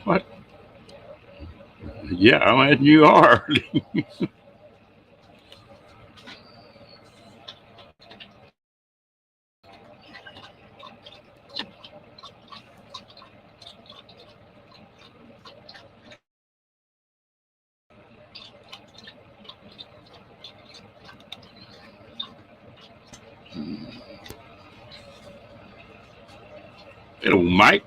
What? Yeah, I imagine you are. Hello, Mike.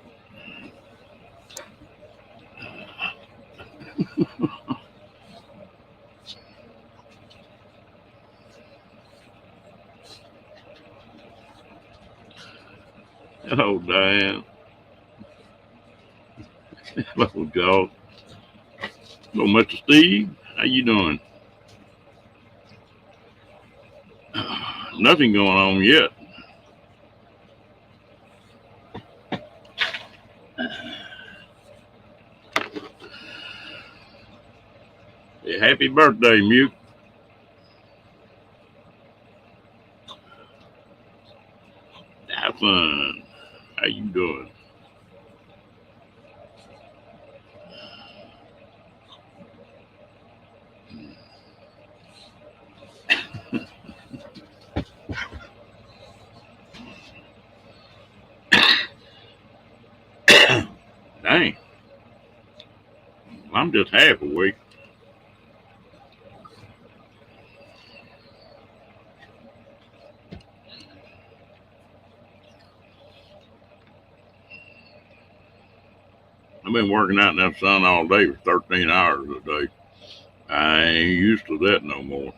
Hello, Diane. Hello, Joe. Hello, Mr. Steve. How you doing? Nothing going on yet. Hey, happy birthday, Mute. Have fun. How you doing? Dang, I'm just half awake. I've been working out in that sun all day for 13 hours a day. I ain't used to that no more.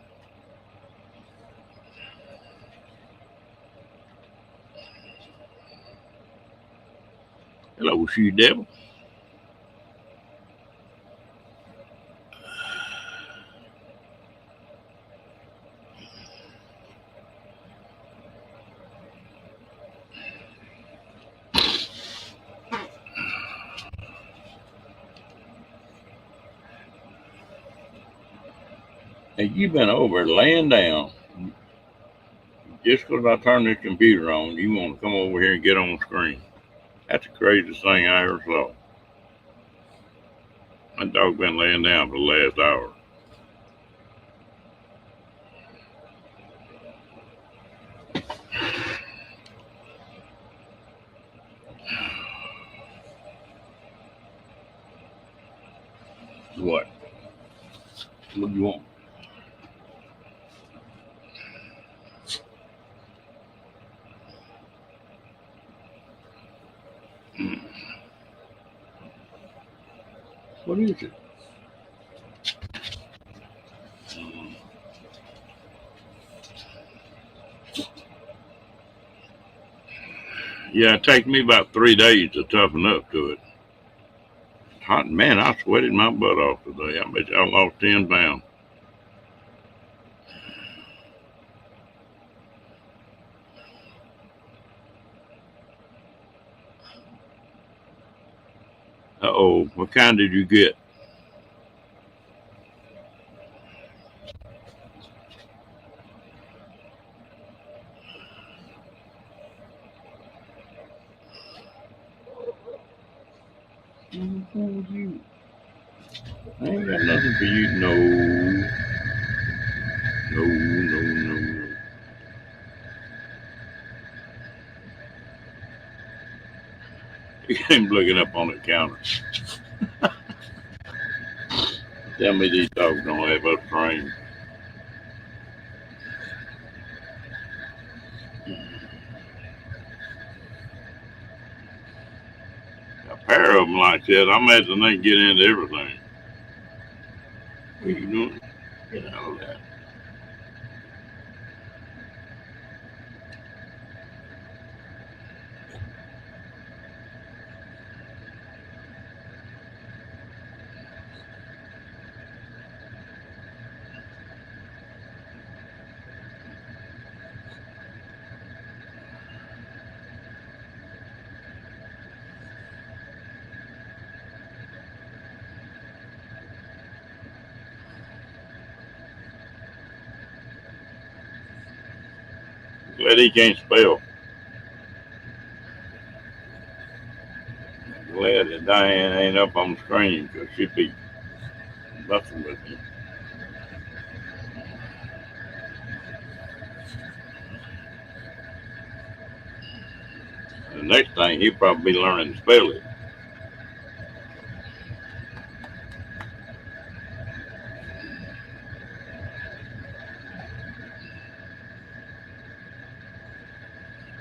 Hello, she devil. Hey, you been over laying down. Just because I turn this computer on, you want to come over here and get on the screen. That's the craziest thing I ever saw. My dog been laying down for the last hour. What? What do you want? What is it? Yeah, it takes me about 3 days to toughen up to it. Hot man, I sweated my butt off today. I bet you I lost 10 pounds. Uh oh, what kind did you get? You? I ain't got nothing for you. No, no, no, no, no. You came looking up on the counter. Tell me these dogs don't have us trained. A pair of them like that, I imagine they can get into everything. What are you doing? Get out of that. Glad he can't spell. Glad that Diane ain't up on the screen because she'd be messing with me. The next thing, he'll probably be learning to spell it.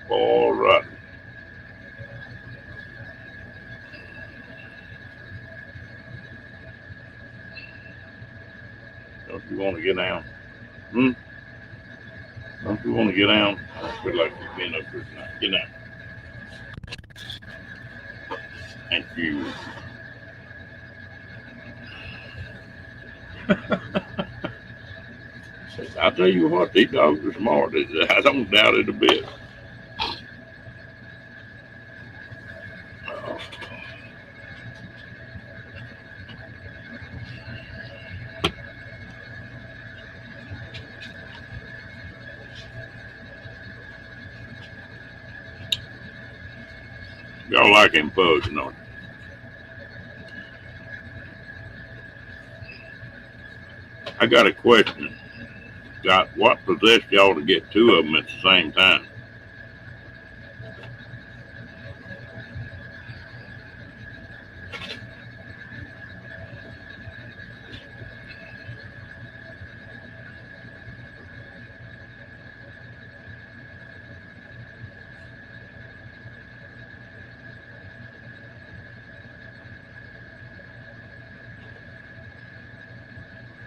All right. Don't you want to get down? Don't you want to get down? I feel like you've been up here tonight. Get down. Thank you. I tell you what, these dogs are smart. I don't doubt it a bit. Y'all like him pugs, don't you? I got a question. What possessed y'all to get two of them at the same time?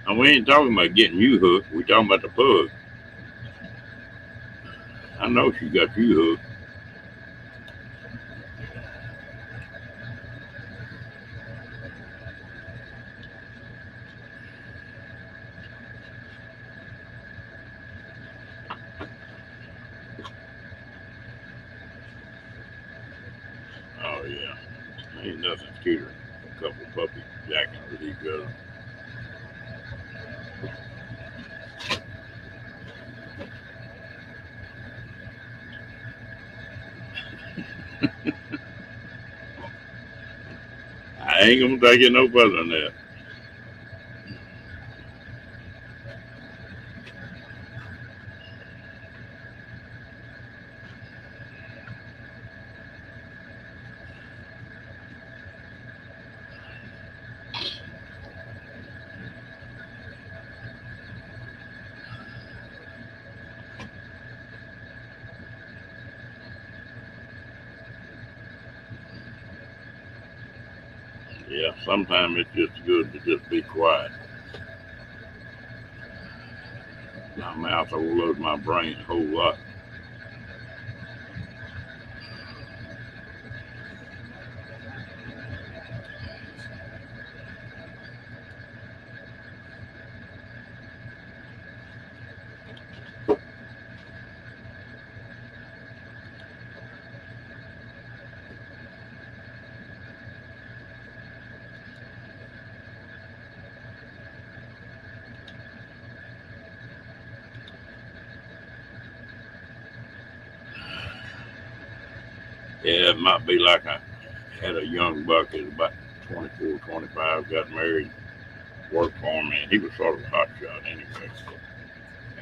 And we ain't talking about getting you hooked. We talking about the pug. I know she got you hooked. Oh yeah, ain't nothing cuter than a couple of puppies jacking with each other. I ain't gonna take it no further than that. Yeah, sometimes it's just good to just be quiet. My mouth overloads my brain a whole lot. Yeah, it might be like I had a young buck that was about 24, 25, got married, worked for me, and he was sort of a hot shot anyway.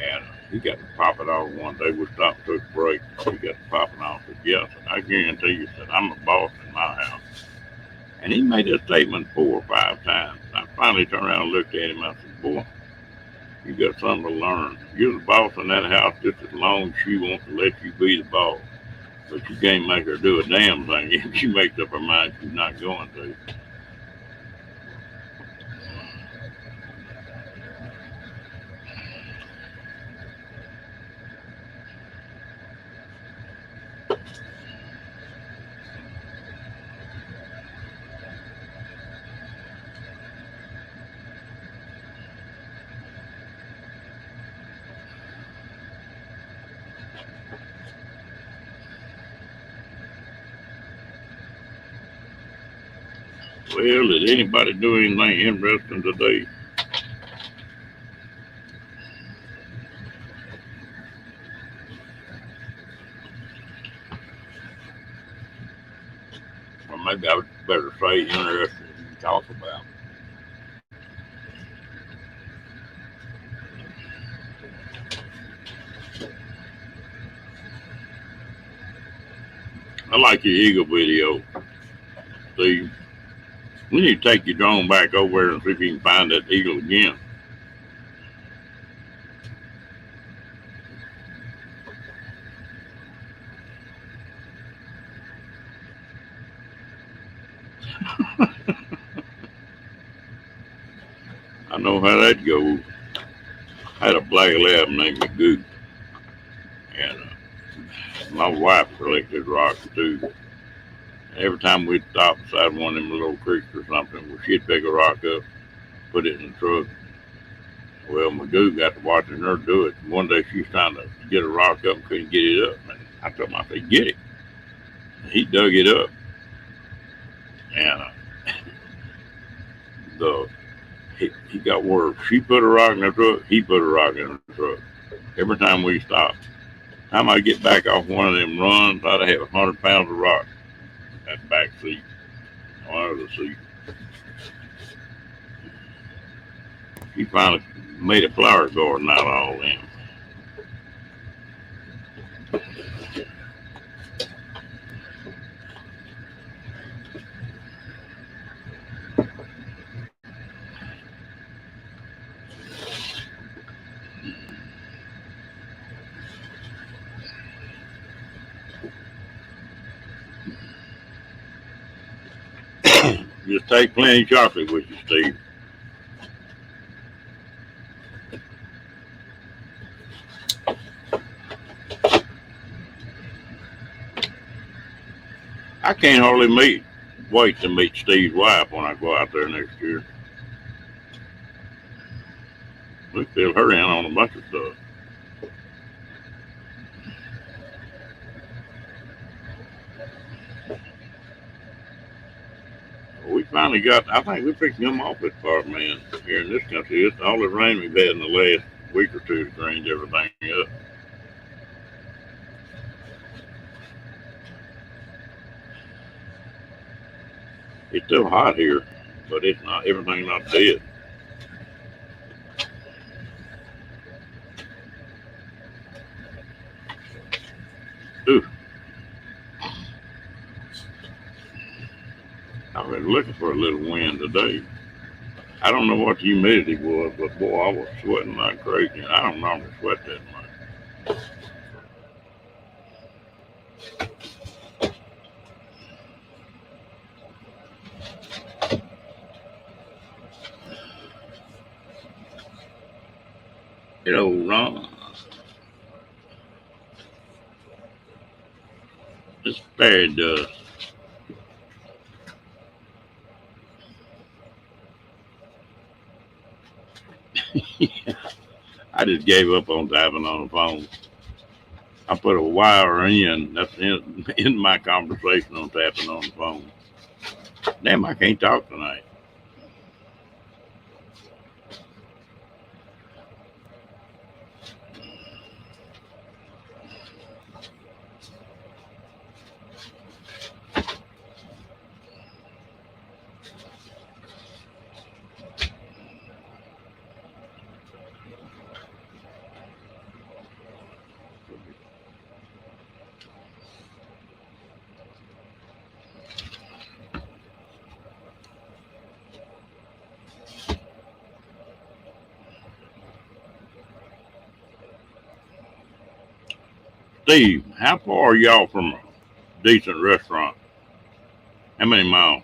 And he got to pop it off one day. We stopped, took a break. He got to pop it off. Said, yes, and I guarantee you, said, I'm a boss in my house. And he made that statement 4 or 5 times. I finally turned around and looked at him. I said, boy, you got something to learn. You're the boss in that house just as long as she wants to let you be the boss. But you can't make her do a damn thing if she makes up her mind she's not going to. Well, did anybody do anything interesting today? maybe I would better say interesting to talk about. I like your eagle video, Steve. We need to take your drone back over there and see if you can find that eagle again. I know how that goes. I had a black lab named Magoo, and my wife collected rocks too. Every time we'd stop beside one of them little creeks or something, well, she'd pick a rock up, put it in the truck. Well, Magoo got to watching her do it. One day she was trying to get a rock up and couldn't get it up. And I told him, I said, get it. And he dug it up. And he got word. She put a rock in the truck, he put a rock in the truck. Every time we stopped. Time I get back off one of them runs, I'd have 100 pounds of rock at the back seat, under the seat. He finally made a flower garden out of all them. Just take plenty of chocolate with you, Steve. I can't hardly wait to meet Steve's wife when I go out there next year. We fill her in on a bunch of stuff. We finally got, I think we picked them off this part, man, here in this country. It's all the rain we've had in the last week or two to drain everything up. It's still hot here, but it's not, everything's not dead. Ooh. I was looking for a little wind today. I don't know what the humidity was, but boy, I was sweating like crazy. I don't normally sweat that much. It old Ron. It's fairy dust. I just gave up on tapping on the phone. I put a wire in. That's in my conversation on tapping on the phone. Damn, I can't talk tonight. Steve, how far are y'all from a decent restaurant? How many miles?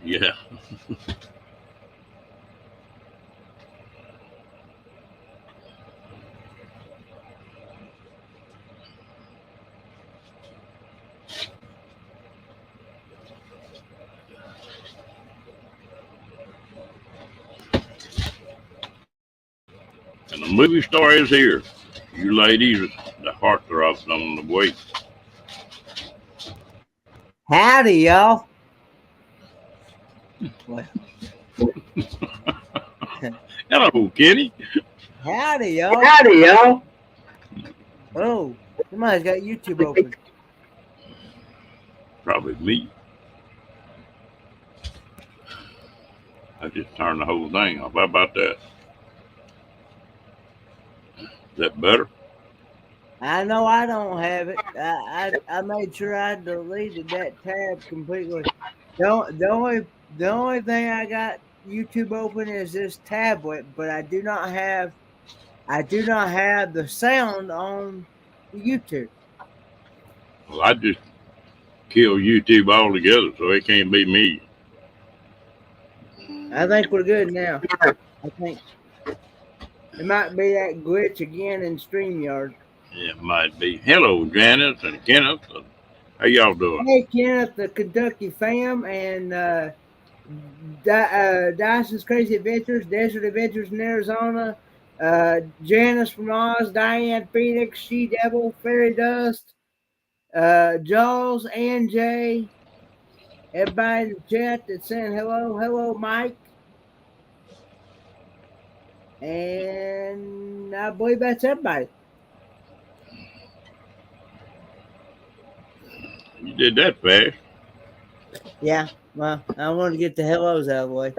Yeah. And the movie star is here. You ladies, the heartthrobs on the way. Howdy, y'all. Hello, Kenny. Howdy, y'all. Howdy, y'all. Oh, somebody's got YouTube open. Probably me. I just turned the whole thing off. How about that? Is that better? I know I don't have it. I made sure I deleted that tab completely. The only thing I got YouTube open is this tablet, but I do not have the sound on YouTube. Well, I just killed YouTube altogether, so it can't be me. I think we're good now. I think it might be that glitch again in StreamYard. It might be. Hello, Janice and Kenneth. How y'all doing? Hey, Kenneth, the Kentucky fam, and Dyson's Crazy Adventures, Desert Adventures in Arizona, Janice from Oz, Diane Phoenix, She Devil, Fairy Dust, Jaws, and Jay, everybody in the chat that's saying hello. Hello, Mike. And I believe that's everybody. You did that fast. Yeah, well, I wanted to get the hellos out of the way.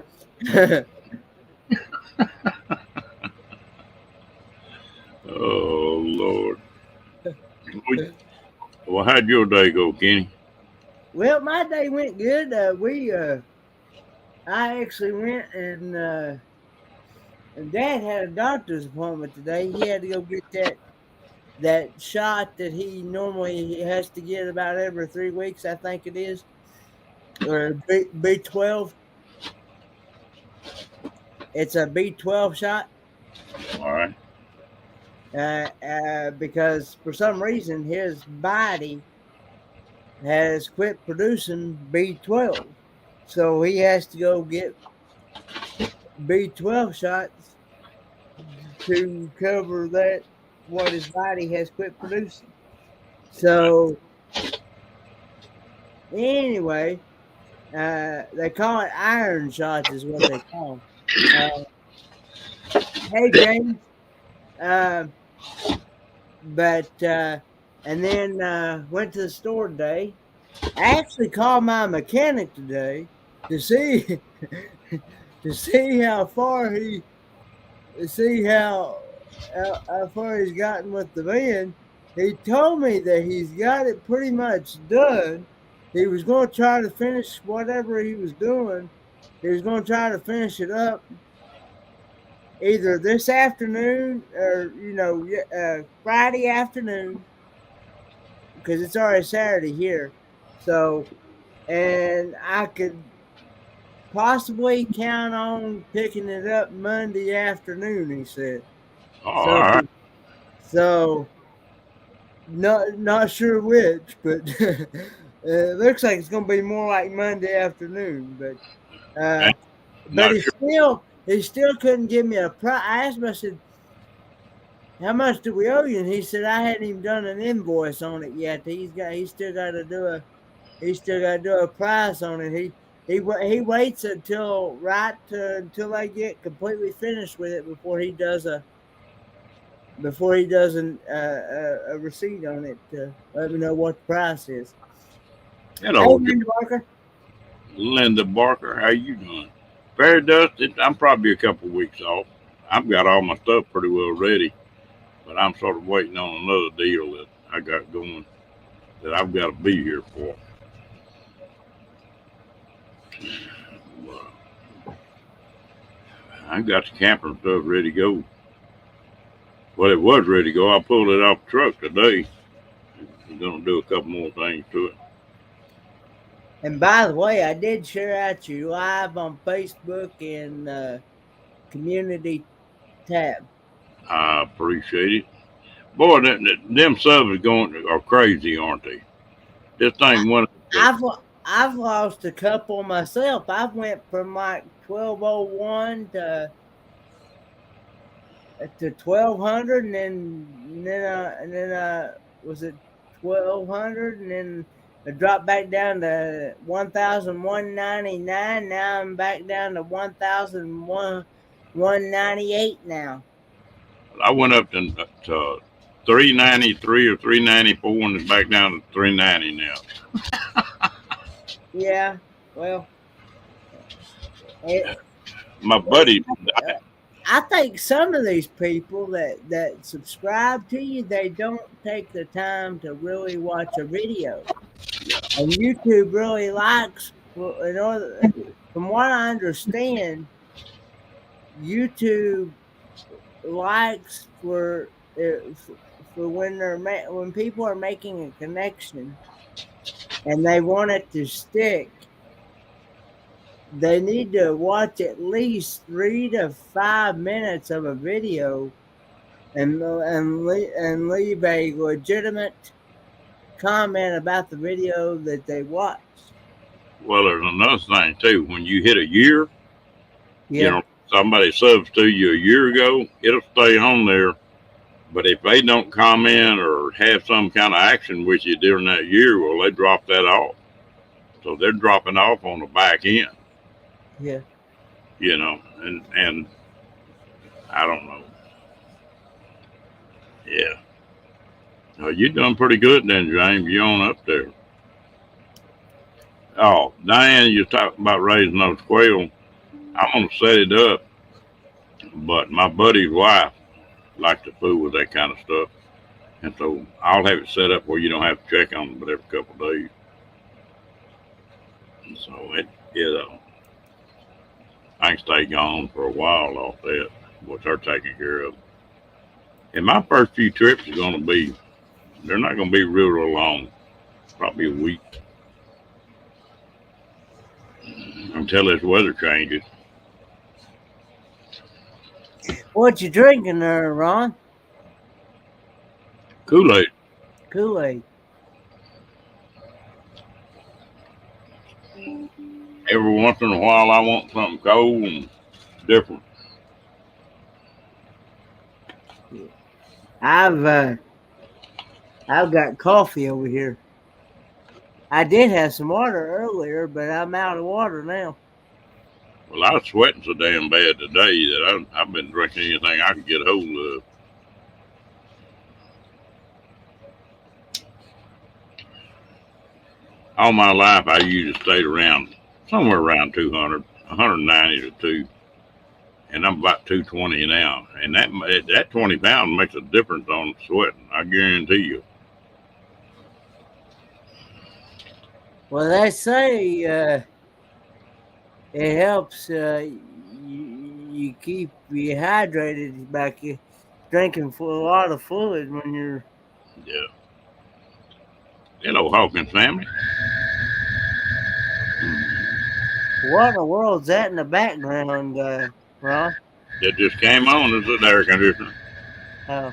Oh, Lord. Well, how'd your day go, Kenny? Well, my day went good. I actually went and Dad had a doctor's appointment today. He had to go get that shot that he normally has to get about every 3 weeks, I think it is, or B12. It's a B12 shot. All right. Because for some reason his body has quit producing B12, so he has to go get B12 shots to cover that what his body has quit producing. So anyway, they call it iron shots, is what they call them. Hey James, and then went to the store today. I actually called my mechanic today to see how far he's gotten with the van. He told me that he's got it pretty much done. He was going to try to finish whatever he was doing. He was going to try to finish it up either this afternoon or Friday afternoon, because it's already Saturday here. So, and I could possibly count on picking it up Monday afternoon, he said. All right. So not sure which, but it looks like it's going to be more like Monday afternoon. But he still couldn't give me a price. I asked him, I said, how much do we owe you? And he said, I hadn't even done an invoice on it yet. He's still got to do a price on it. He waits until I get completely finished with it before he does a receipt on it to let me know what the price is. Hello, hey, Linda Barker. Linda Barker, how you doing? Fairy Dust, I'm probably a couple of weeks off. I've got all my stuff pretty well ready, but I'm sort of waiting on another deal that I got going that I've got to be here for. I got the camper stuff ready to go. Well, it was ready to go. I pulled it off the truck today. I'm going to do a couple more things to it. And by the way, I did share out you live on Facebook and community tab. I appreciate it. Boy, them subs are crazy, aren't they? This thing went. I've lost a couple myself. I've went from like 1201 to 1200, and then was it 1200, and then I dropped back down to 1199. Now I'm back down to 1100 198 now. I went up to 393 or 394, and it's back down to 390 now. Yeah. Well, it, My buddy, I think some of these people that subscribe to you, they don't take the time to really watch a video. And YouTube really likes, well, in order, from what I understand, YouTube likes for when when people are making a connection and they want it to stick. They need to watch at least 3 to 5 minutes of a video and leave a legitimate comment about the video that they watched. well, there's another thing too. When you hit a year, Yeah. you know, somebody subs to you a year ago, it'll stay on there. But if they don't comment or have some kind of action with you during that year, well, they drop that off. So they're dropping off on the back end. Yeah. You know, and I don't know. Yeah. You're doing pretty good then, James. You're on up there. Oh, Diane, you're talking about raising those quail. I'm going to set it up, but my buddy's wife likes to fool with that kind of stuff. And so I'll have it set up where you don't have to check on them but every couple of days. And so I can stay gone for a while off that, which they're taking care of. And my first few trips are going to be, they're not going to be real long, probably a week, until this weather changes. What you drinking there, Ron? Kool-Aid. Kool-Aid. Every once in a while, I want something cold and different. I've got coffee over here. I did have some water earlier, but I'm out of water now. Well, I was sweating so damn bad today that I've been drinking anything I could get hold of. All my life, I usually stayed around somewhere around 200, 190 to 2. And I'm about 220 now. And that 20 pounds makes a difference on sweating, I guarantee you. Well, they say it helps you keep you hydrated back you drinking for a lot of fluid when you're. Yeah. Hello, Hawkins family. What in the world's that in the background, Ron? It just came on as an air conditioner. Oh.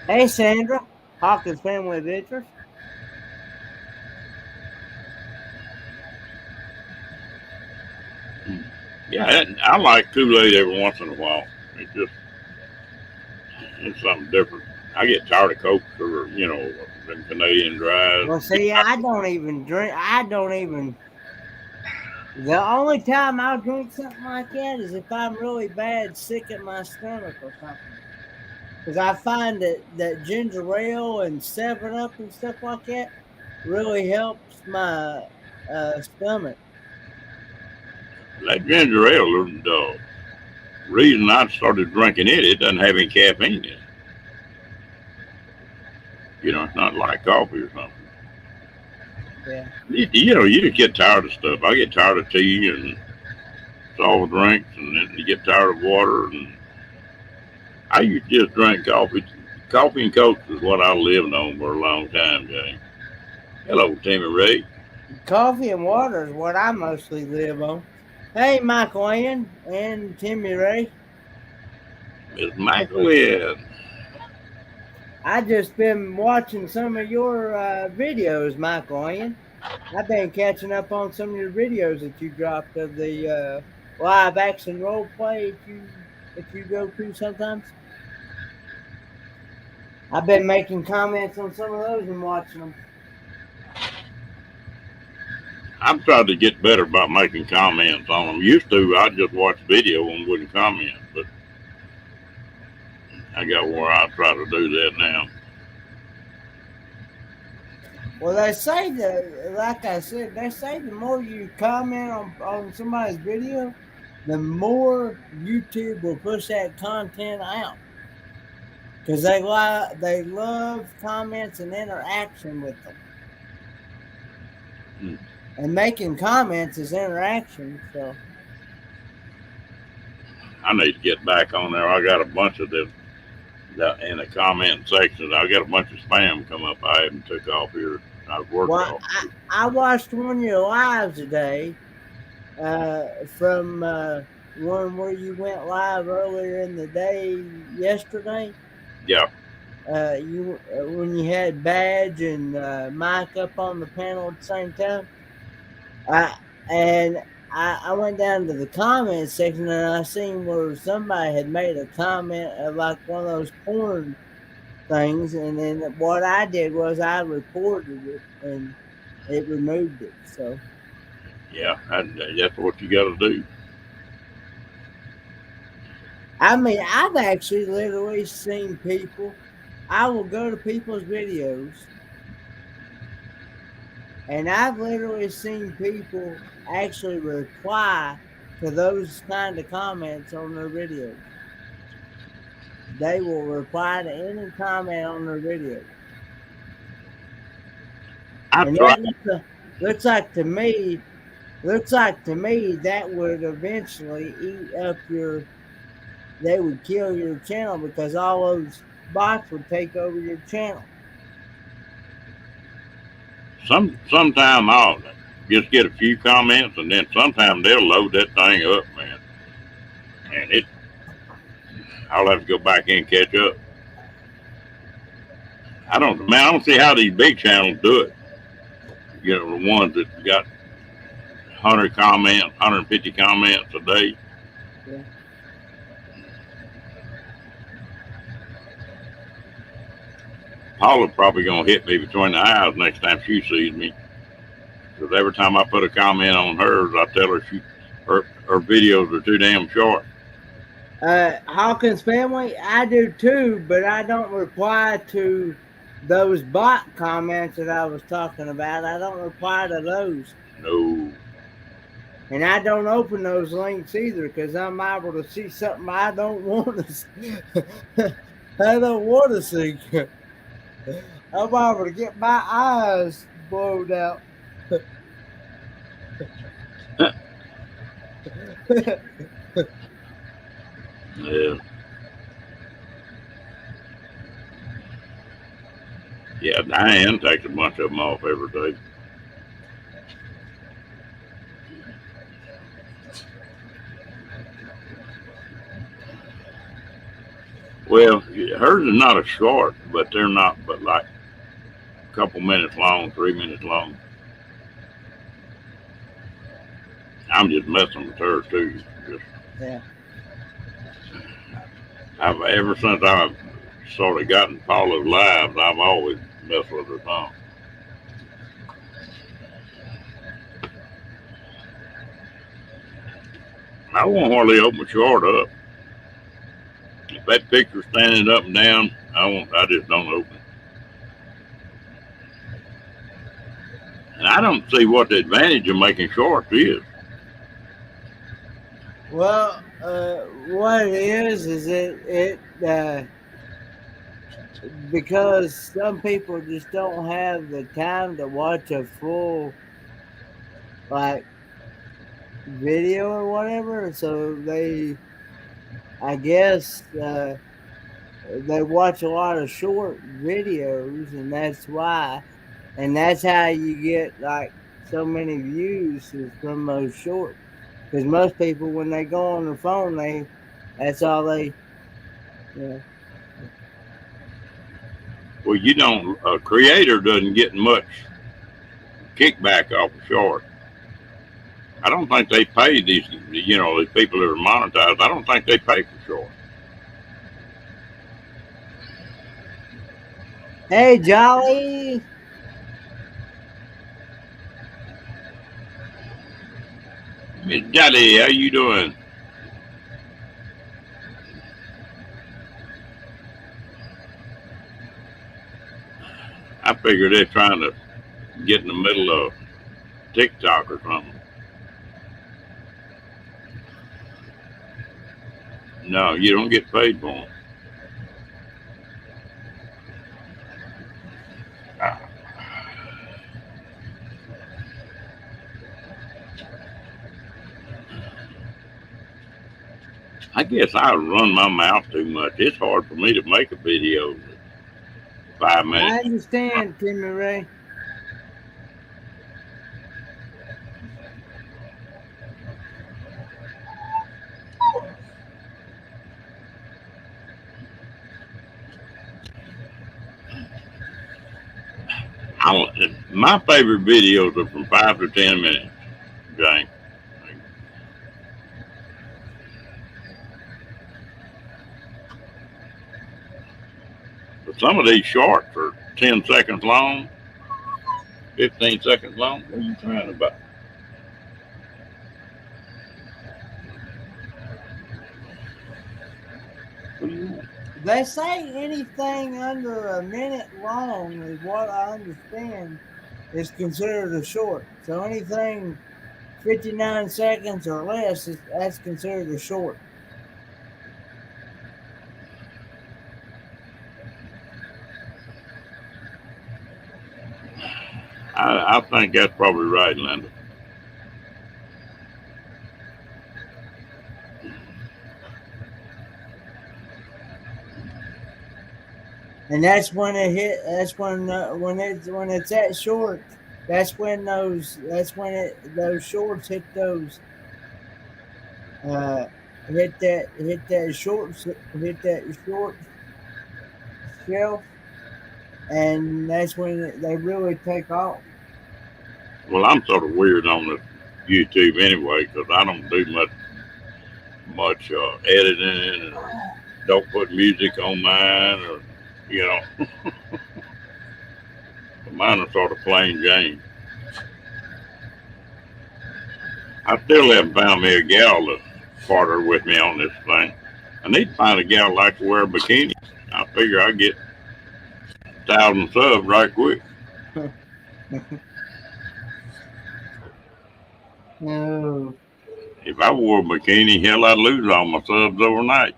Hey, Sandra, Hawkins Family Adventures. Yeah, I like Kool-Aid every once in a while. It's something different. I get tired of Coke or, them Canadian Dries. Well, see, I don't even drink. The only time I'll drink something like that is if I'm really bad sick at my stomach or something. Because I find that ginger ale and 7-Up and stuff like that really helps my stomach. That ginger ale, the reason I started drinking it doesn't have any caffeine in it. It's not like coffee or something. Yeah. You just get tired of stuff. I get tired of tea and soft drinks, and then you get tired of water. And I used to just drink coffee. Coffee and Coke is what I lived on for a long time, Jay. Hello, Timmy Ray. Coffee and water is what I mostly live on. Hey, Michael Ann and Timmy Ray. Miss Michael Ann. I just been watching some of your videos, Michael Ann. I've been catching up on some of your videos that you dropped of the live action role play that you go to sometimes. I've been making comments on some of those and watching them. I'm trying to get better about making comments on them. Used to, I'd just watch video and wouldn't comment, but I got where I try to do that now. Well, they say that, like I said, they say the more you comment on somebody's video, the more YouTube will push that content out. Because they love comments and interaction with them. And making comments is interaction, so. I need to get back on there. I got a bunch of them in the comment section. I got a bunch of spam come up. I haven't took off here. I've worked off. I watched one of your lives today from one where you went live earlier in the day yesterday. Yeah. When you had Badge and Mike up on the panel at the same time. And I went down to the comment section and I seen where somebody had made a comment of like one of those porn things, and then what I did was I reported it and it removed it. So yeah, that's what you got to do. I mean, I've actually literally seen people. I will go to people's videos, and I've literally seen people actually reply to those kind of comments on their videos. They will reply to any comment on their video. And that looks like to me that would eventually eat up they would kill your channel, because all those bots would take over your channel. Sometime I'll just get a few comments, and then sometime they'll load that thing up, man. And I'll have to go back in and catch up. I don't see how these big channels do it. You know, the ones that got 100 comments, 150 comments a day. Yeah. Paula's probably gonna hit me between the eyes next time she sees me. Because every time I put a comment on hers, I tell her her videos are too damn short. Hawkins family, I do too, but I don't reply to those bot comments that I was talking about. I don't reply to those. No. And I don't open those links either, because I'm liable to see something I don't want to see. I don't want to see. I'm liable to get my eyes blowed out. Yeah. Yeah, Diane takes a bunch of them off every day. Well, hers is not a short, but they're not but like a couple minutes long, 3 minutes long. I'm just messing with her too. Yeah. Ever since I've sort of gotten Paula's lives, I've always messed with her thumb. I won't hardly open my short up. If that picture's standing up and down, I just don't open it. And I don't see what the advantage of making shorts is. Well, what it is it because some people just don't have the time to watch a full like video or whatever, so I guess they watch a lot of short videos, and that's why, and that's how you get like so many views is from those shorts. Because most people, when they go on their phone, that's all they, Well, you don't, a creator doesn't get much kickback off a short. I don't think they pay these people that are monetized. I don't think they pay for short. Hey, Jolly. Miss Dottie, how you doing? I figure they're trying to get in the middle of TikTok or something. No, you don't get paid for them. I guess I run my mouth too much. It's hard for me to make a video in 5 minutes. I understand, Timmy Ray. My favorite videos are from 5 to 10 minutes, Jane. But some of these shorts are 10 seconds long, 15 seconds long. What are you trying about? What do you want? They say anything under a minute long is what I understand is considered a short. So anything 59 seconds or less, that's considered a short. I think that's probably right, Linda. And that's when it hit. That's when it's that short. That's when those shorts hit those. Hit that short shelf, and that's when they really take off. Well, I'm sort of weird on the YouTube anyway because I don't do much editing and don't put music on mine, or you know, mine are sort of plain Jane. I still haven't found me a gal to partner with me on this thing. I need to find a gal that likes to wear a bikini. I figure I get 1,000 subs right quick. No. If I wore a bikini, hell, I'd lose all my subs overnight.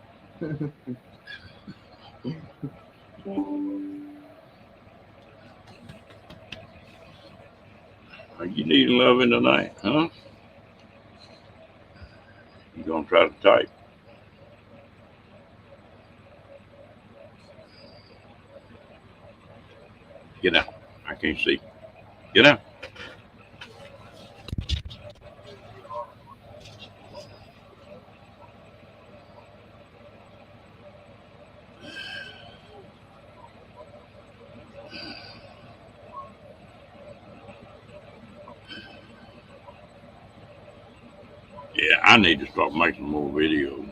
Are you needing loving tonight, huh? You gonna try to type? Get out. I can't see. Get out. Yeah, I need to start making more videos.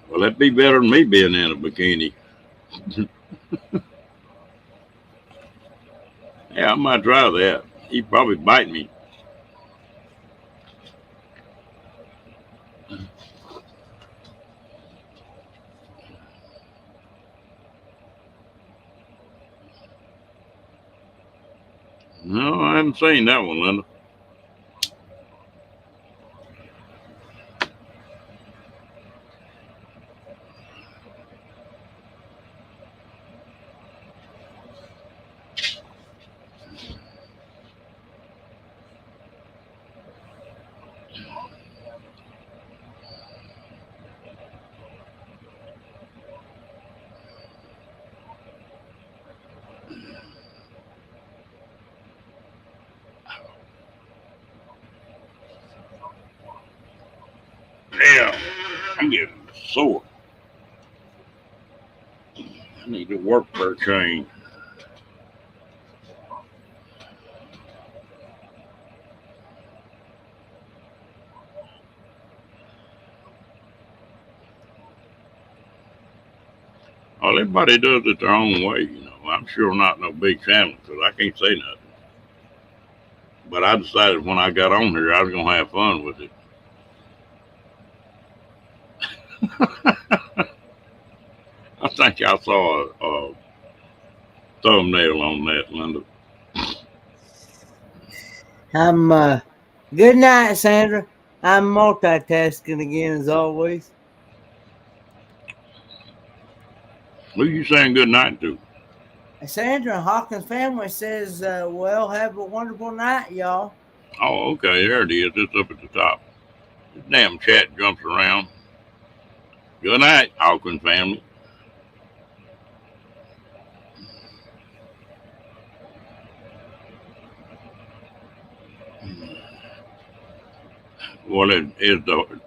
Well, that'd be better than me being in a bikini. Yeah, I might try that. He'd probably bite me. No, I haven't seen that one, Linda. Damn, I'm getting sore. I need to work for a change. Well, everybody does it their own way, you know. I'm sure not no big channel because I can't say nothing. But I decided when I got on here, I was gonna have fun with it. I think I saw a thumbnail on that, Linda. Good night, Sandra. I'm multitasking again as always. Who you saying good night to? Sandra Hawkins family says, well, have a wonderful night, y'all. Oh, okay, there it is. It's up at the top. This damn chat jumps around. Good night, Hawkins family. Well, is the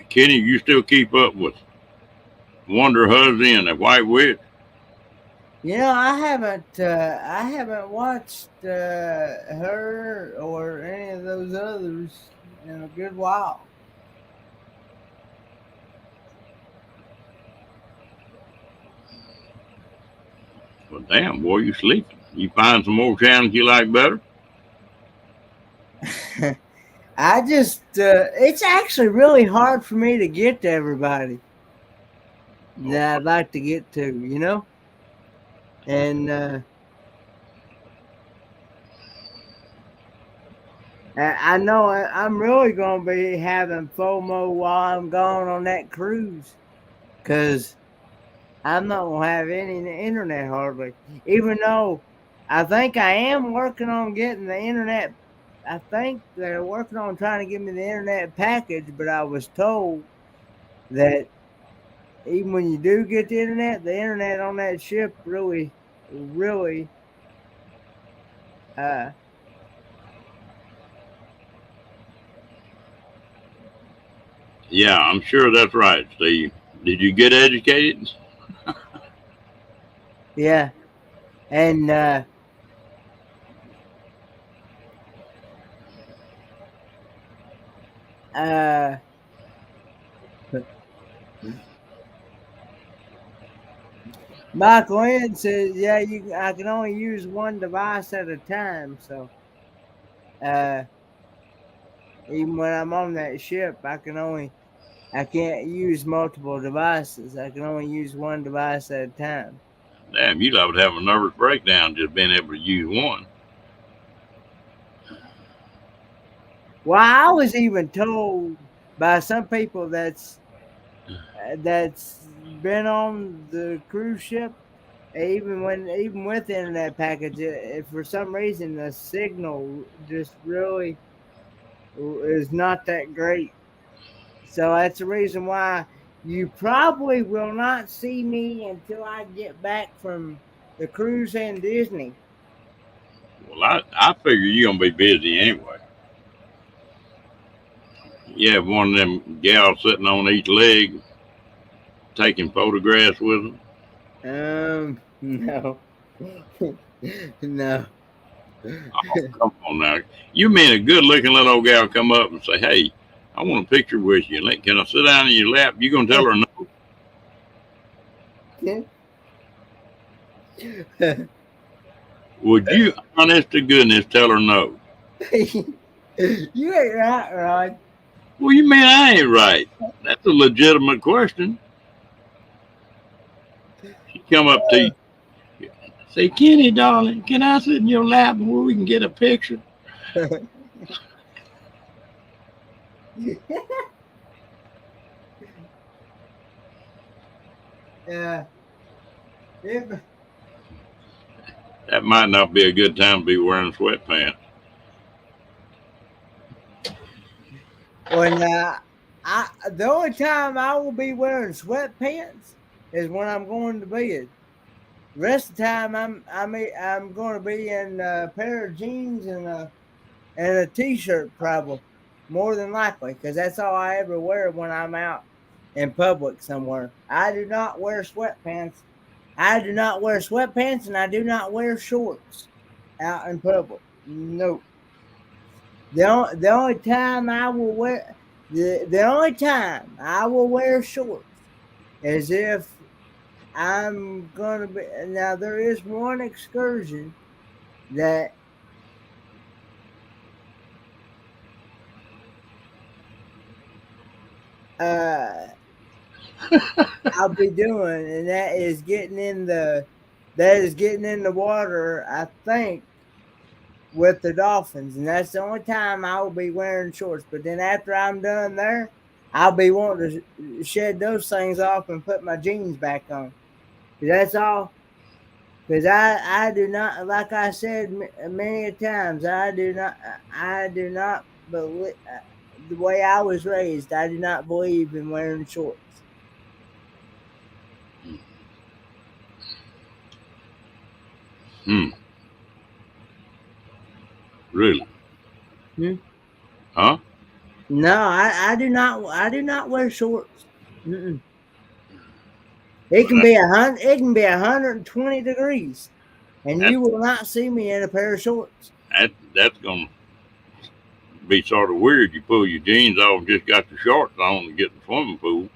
Kenny? You still keep up with Wonder Huzzy and the White Witch? You know, I haven't watched her or any of those others in a good while. Well, damn, boy, you sleeping. You find some more channels you like better? I just, it's actually really hard for me to get to everybody that I'd like to get to, you know? And I know I'm really going to be having FOMO while I'm gone on that cruise because I'm not going to have any internet hardly, even though I think I am working on getting the internet. I think they're working on trying to give me the internet package, but I was told that even when you do get the internet on that ship really yeah, I'm sure that's right, Steve. Did you get educated? Yeah. And Michael Lynn says, yeah, I can only use one device at a time. So even when I'm on that ship, I can't use multiple devices. I can only use one device at a time. Damn, you'd have to have a nervous breakdown just being able to use one. Well, I was even told by some people that's been on the cruise ship, even with the internet package, if for some reason the signal just really is not that great. So that's the reason why you probably will not see me until I get back from the cruise and Disney. Well, I figure you're gonna be busy anyway. You have one of them gals sitting on each leg taking photographs with them. No. No. Oh, come on now. You mean a good looking little old gal come up and say, hey, I want a picture with you. Can I sit down in your lap? You gonna tell her no? Would you, honest to goodness, tell her no? You ain't right, Rod. Well, you mean I ain't right? That's a legitimate question. She come up to you, say, Kenny, darling, can I sit in your lap where we can get a picture? Yeah. That might not be a good time to be wearing sweatpants. When the only time I will be wearing sweatpants is when I'm going to bed. The rest of the time I'm going to be in a pair of jeans and a t-shirt, probably, more than likely, because that's all I ever wear when I'm out in public somewhere. I do not wear sweatpants. I do not wear sweatpants, and I do not wear shorts out in public. No. The only time I will wear the only time I will wear shorts is if I'm gonna be now. There is one excursion that uh I'll be doing, and that is getting in the water. I think with the dolphins, and that's the only time I will be wearing shorts. But then after I'm done there, I'll be wanting to shed those things off and put my jeans back on. 'Cause that's all. Because I do not, like I said many times, I do not believe the way I was raised. I do not believe in wearing shorts. Hmm. Really? Hmm? Huh? No, I do not. I do not wear shorts. Mm-mm. It can be 100. It can be 120 degrees, and That, you will not see me in a pair of shorts. that's gonna be sort of weird. You pull your jeans off and just got the shorts on and get in the swimming pool.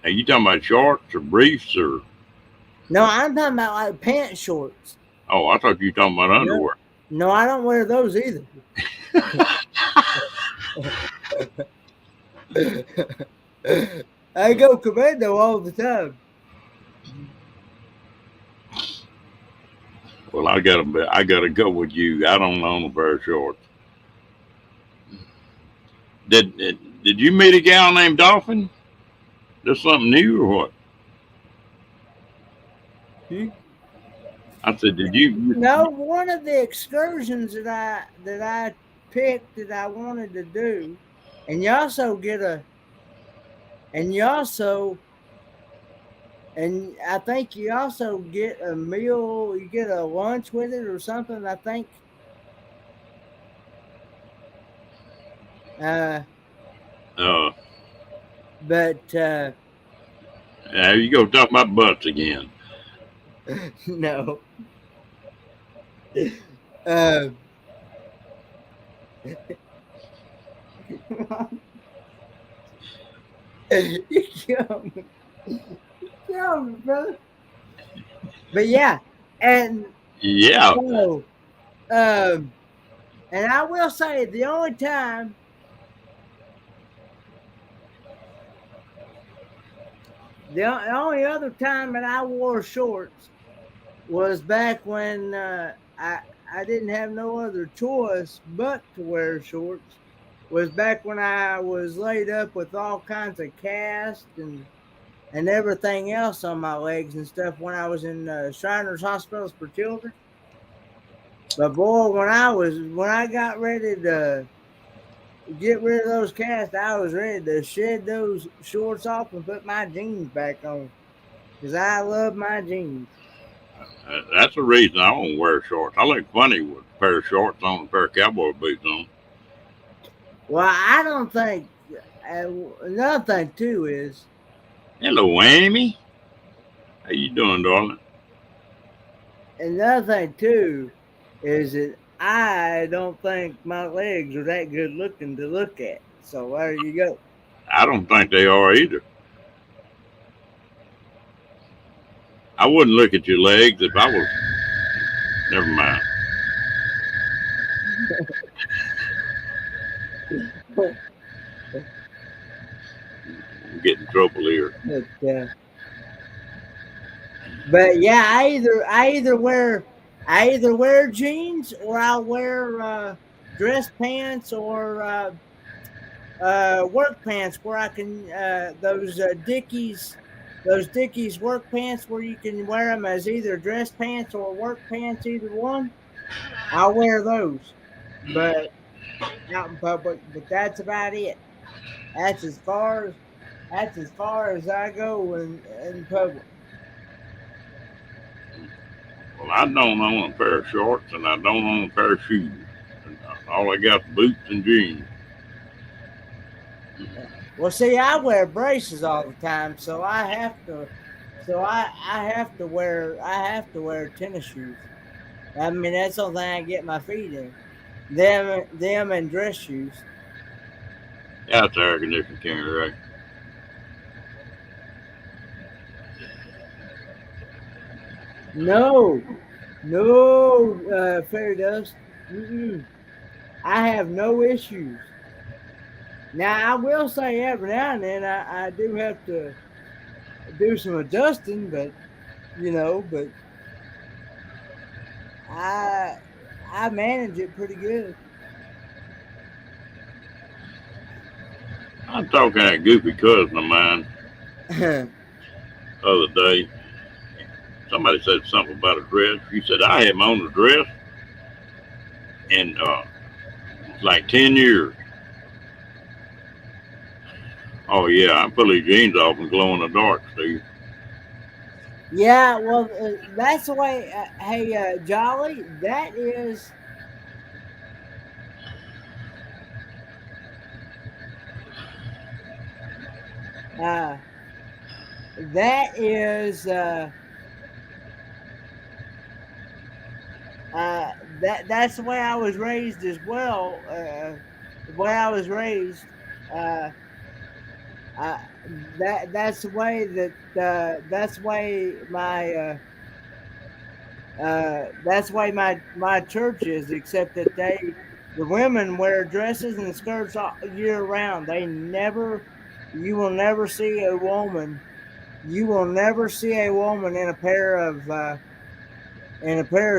Hey, you talking about shorts or briefs or? No, I'm talking about like pants shorts. Oh, I thought you were talking about No, underwear. no, I don't wear those either. I go commando all the time. Well, I gotta go with you. I don't own a pair of shorts. Did you meet a gal named Dolphin? That's something new or what? Hmm? I said, did you? No, one of the excursions that I picked that I wanted to do, and you also get a, and you also, and I think you also get a meal, you get a lunch with it or something. I think, uh, Uh, but you go talk about butts again. no, uh, you kill me, brother. But yeah, and Yeah. so, um, and I will say the only other time that I wore shorts was back when I didn't have no other choice but to wear shorts. Was back when I was laid up with all kinds of casts and everything else on my legs and stuff when I was in Shriners Hospitals for Children. But boy, when I got ready to get rid of those casts, I was ready to shed those shorts off and put my jeans back on because I love my jeans. That's the reason I don't wear shorts. I look funny with a pair of shorts on and a pair of cowboy boots on. Well, I don't think another thing too is Hello, Amy. How you doing, darling? another thing too is that I don't think my legs are that good looking to look at. So there you go. I don't think they are either. I wouldn't look at your legs if I was. Never mind. I'm getting in trouble here. But yeah, I either wear jeans or I'll wear dress pants or work pants where I can those Dickies work pants where you can wear them as either dress pants or work pants, either one. I'll wear those, but out in public. But that's about it. That's as far as that's as far as I go in public. Well, I don't own a pair of shorts and I don't own a pair of shoes. And all I got is boots and jeans. Well, see, I wear braces all the time, so I have to. So I have to wear tennis shoes. I mean, that's the only thing I get my feet in. Them and dress shoes. Yeah, it's air conditioning, right? No, no, fairy dust. Mm-mm. I have no issues. Now I will say every now and then I do have to do some adjusting, but but I I manage it pretty good. I'm talking to a goofy cousin of mine the other day. Somebody said something about a dress. She said, I haven't owned a dress in like 10 years. Oh, yeah, I pull these jeans off and glow in the dark, Steve. Yeah, well, that's the way. Hey, Jolly, uh, that is that's the way I was raised as well. The way I was raised, uh, uh, that's the way that's the way that's the way my church is. Except that the women wear dresses and skirts all year round. You will never see a woman. You will never see a woman in a pair of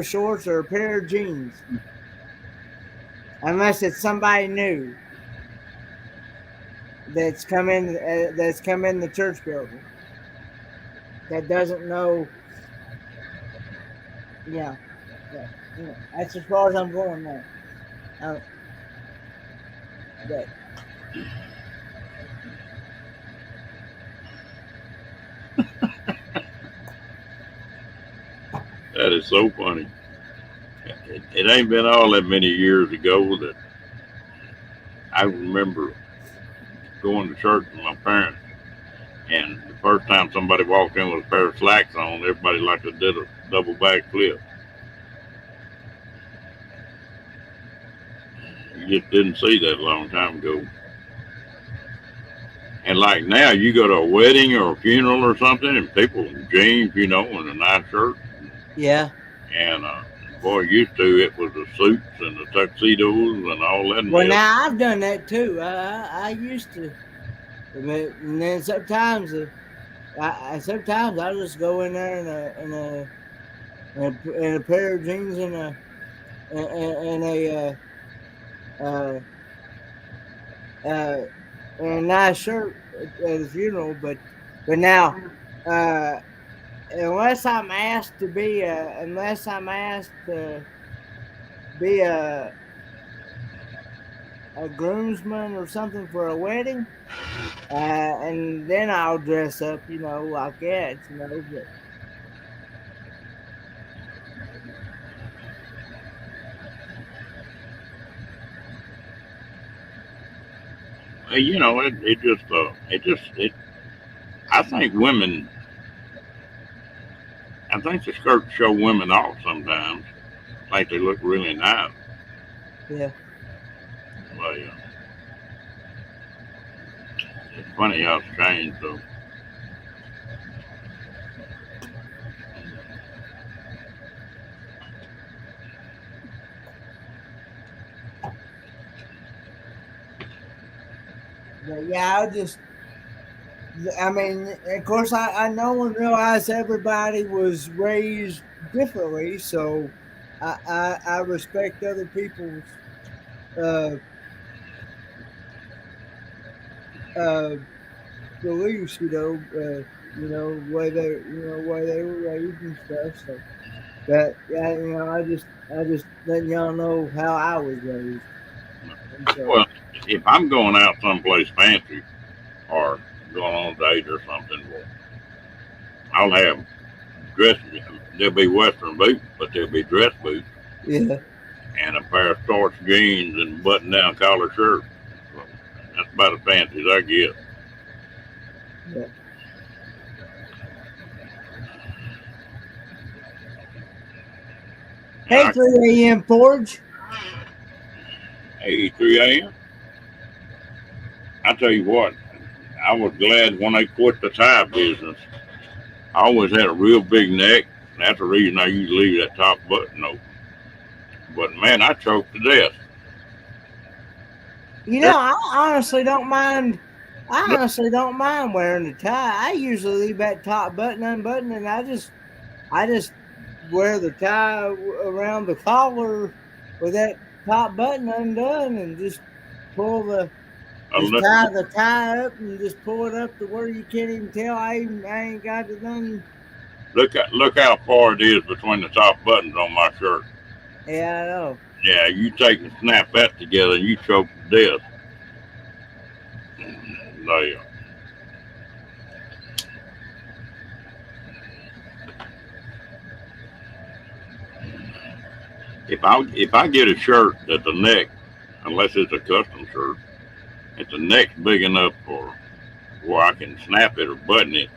shorts or a pair of jeans, unless it's somebody new that's come in the church building that doesn't know. Yeah, yeah, that's as far as I'm going now. Uh, but That is so funny. It ain't been all that many years ago that I remember going to church with my parents. And the first time somebody walked in with a pair of slacks on, everybody like did a double back flip. You just didn't see that a long time ago. And like now, you go to a wedding or a funeral or something, and people in jeans, and a nice shirt. yeah. And boy, used to it was the suits and the tuxedos and all that Well, mess. now I've done that too. I used to, and then sometimes I just go in there in a pair of jeans and uh, uh, and a nice shirt at the funeral. But now, uh, unless I'm asked to be a groomsman or something for a wedding, and then I'll dress up, like that, But it. I think women. I think the skirts show women off sometimes. Like they look really nice. yeah. But it's funny how it's changed though. But yeah, I mean, of course, I know and realize everybody was raised differently, so I respect other people's uh, uh, beliefs, way they were raised and stuff. So that, yeah, I just letting y'all know how I was raised, and so Well, if I'm going out someplace fancy or going on a date or something, well, I'll have dress. There'll be Western boots, but there'll be dress boots yeah. and a pair of starched jeans and button-down collar shirt. So that's about as fancy as I get. Yeah. Hey, 3 a.m. Forge. Hey, 3 a.m. I tell you what, I was glad when they quit the tie business. I always had a real big neck, That's the reason I usually leave that top button open. But man, I choked to death. You know, I honestly don't mind. I honestly don't mind wearing the tie. I usually leave that top button unbuttoned, and I just wear the tie around the collar with that top button undone, and just pull the just Look, tie the tie up and just pull it up to where you can't even tell. I ain't got it done. look how far it is between the top buttons on my shirt. Yeah, I know. Yeah, you take and snap that together, and you choke to death. There. If I get a shirt at the neck, unless it's a custom shirt, if the neck's big enough for where I can snap it or button it,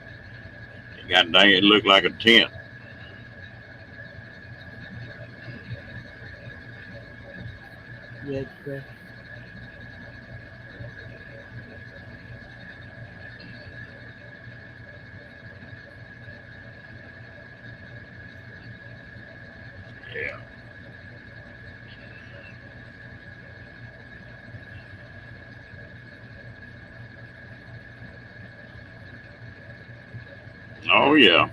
god dang it look like a tent. Yeah. Yeah. Oh yeah.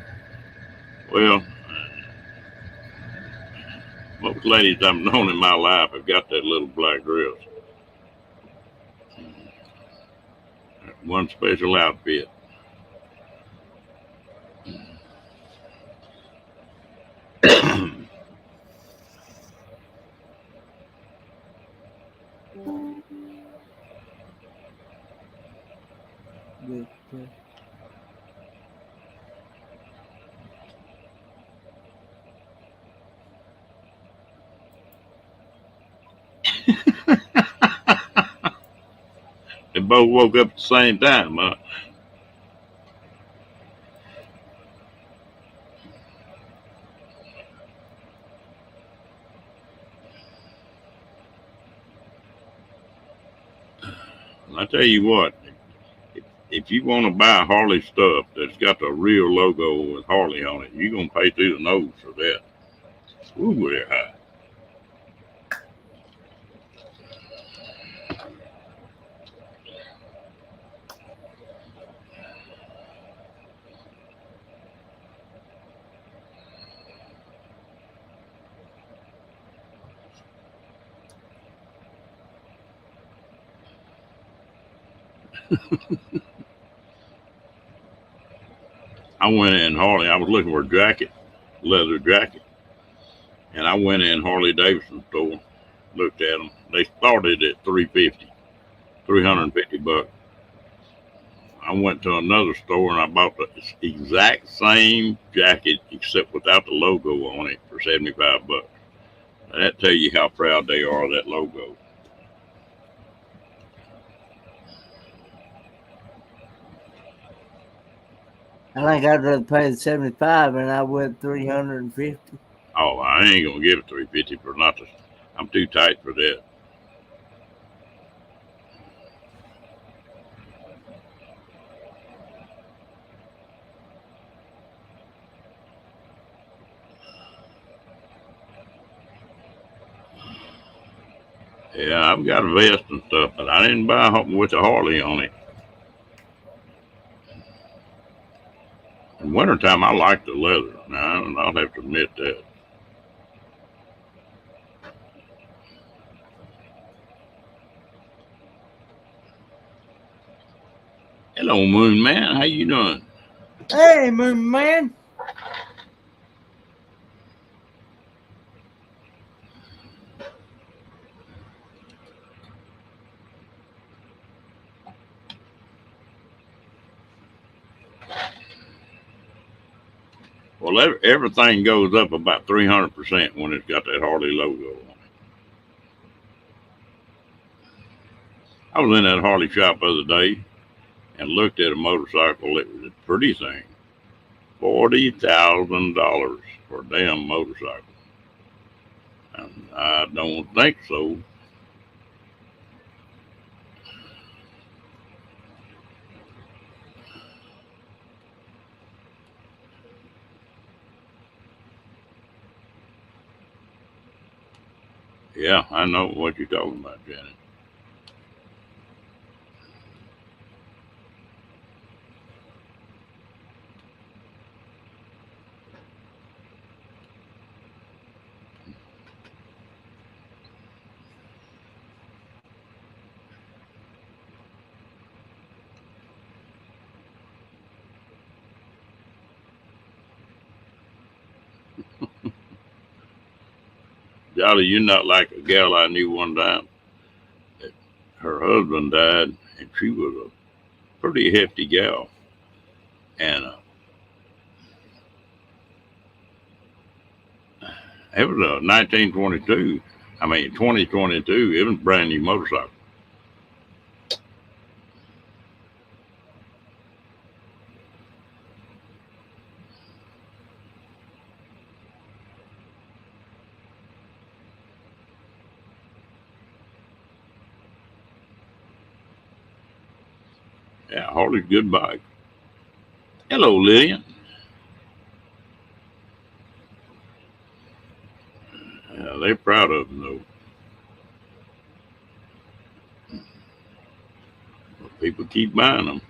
Well, most ladies I've known in my life have got that little black dress. One special outfit. Yeah. They both woke up at the same time, huh? I tell you what, if you want to buy Harley stuff that's got the real logo with Harley on it, you're gonna pay through the nose for that. Ooh, they're high. I went in Harley. I was looking for a jacket, leather jacket, and I went in Harley Davidson store, looked at them. They started at 350, $350. I went to another store and I bought the exact same jacket except without the logo on it for $75. That tell you how proud they are of that logo. I think I'd rather pay the 75 and I would 350. Oh, I ain't gonna give it 350 for nothing. I'm too tight for that. Yeah, I've got a vest and stuff, but I didn't buy with the Harley on it. In wintertime, I like the leather. Now, I'll have to admit that. Hello, Moon Man. How you doing? Hey, Moon Man. Well, everything goes up about 300% when it's got that Harley logo on it. I was in that Harley shop the other day and looked at a motorcycle. It was a pretty thing. $40,000 for a damn motorcycle. And I don't think so. Yeah, I know what you're talking about, Janet. Jolly, you're not like a gal I knew one time. Her husband died, and she was a pretty hefty gal. And it was a 1922. I mean, 2022. It was a brand new motorcycle. Yeah, Harley's a good bike. Hello, Lillian. Yeah, they're proud of them, though. People keep buying them.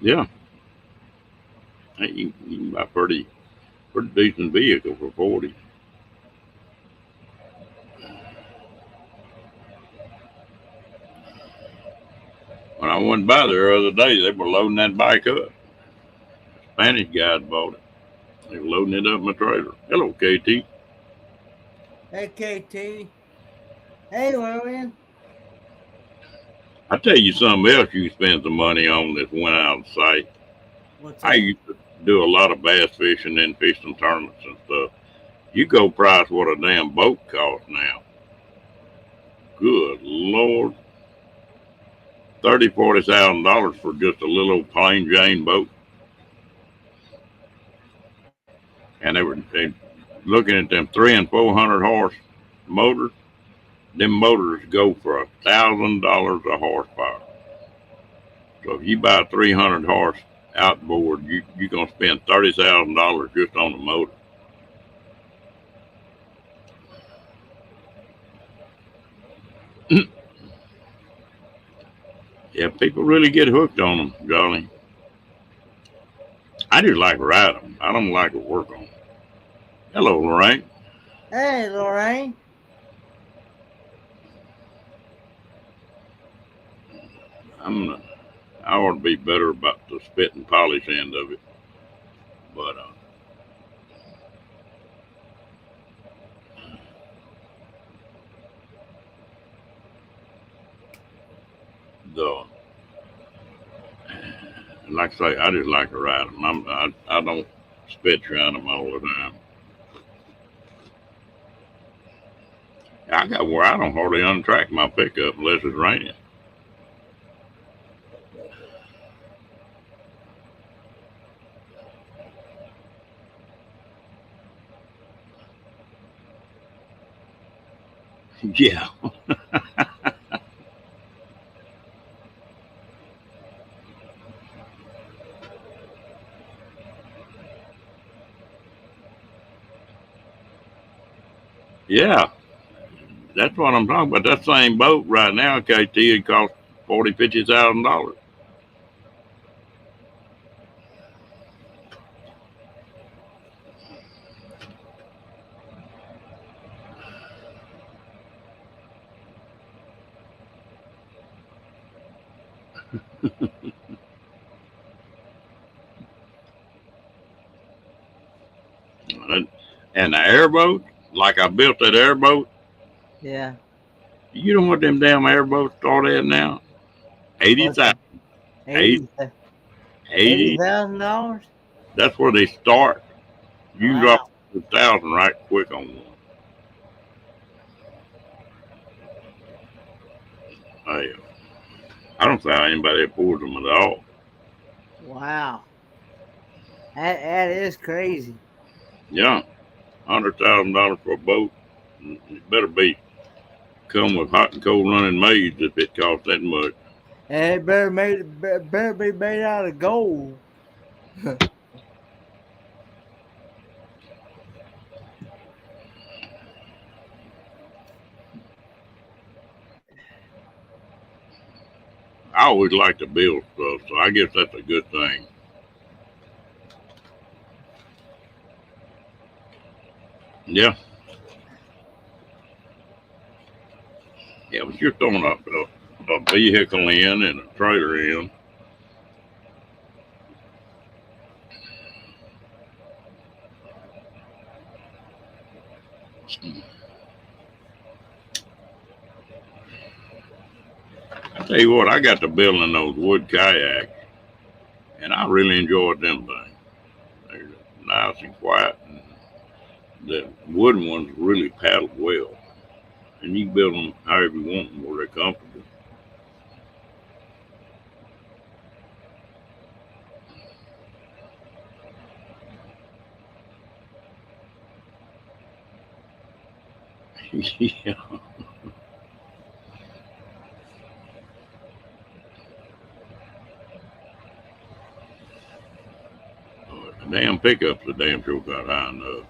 Yeah, hey, you can buy a pretty decent vehicle for 40. When I went by there the other day, they were loading that bike up. Spanish guys bought it. They were loading it up in my trailer. Hello, KT. Hey, KT. Hey, Lillian. I tell you something else you can spend some money on that went out of sight. What's I that? used to do a lot of bass fishing and fishing tournaments and stuff. You go price what a damn boat costs now. Good Lord. $30,000-$40,000 for just a little old plain Jane boat. And they looking at them 300 and 400 horse motors. Them motors go for $1,000 a horsepower. So if you buy a 300 horse outboard, you're gonna spend $30,000 just on the motor. Yeah, people really get hooked on them, Johnny. I just like to ride them. I don't like to work on them. Hello, Lorraine. Hey, Lorraine. I'm. I ought to be better about the spit and polish end of it, but the like I say, I just like to ride them. I don't spit around them all the time. I got where I don't hardly untrack my pickup unless it's raining. Yeah, yeah, that's what I'm talking about. That same boat right now, KT, it costs $40,000-$50,000. And the airboat, like I built that airboat, Yeah. you know what them damn airboats start at now? Eighty What's that? thousand. 80, 80. $80,000? That's where they start. You can drop Wow. 1,000 right quick on one. Hey, I don't think anybody affords them at all. Wow. That is crazy. Yeah, $100,000 for a boat. It better be come with hot and cold running maids if it costs that much. And it better be made out of gold. I always like to build stuff, so I guess that's a good thing. Yeah, yeah, but you're throwing a vehicle in and a trailer in. I tell you what, I got to building those wood kayaks, and I really enjoyed them things. They're nice and quiet, and the wooden ones really paddle well. And you can build them however you want them, where they're comfortable. Yeah, the damn pickups are damn sure got high enough.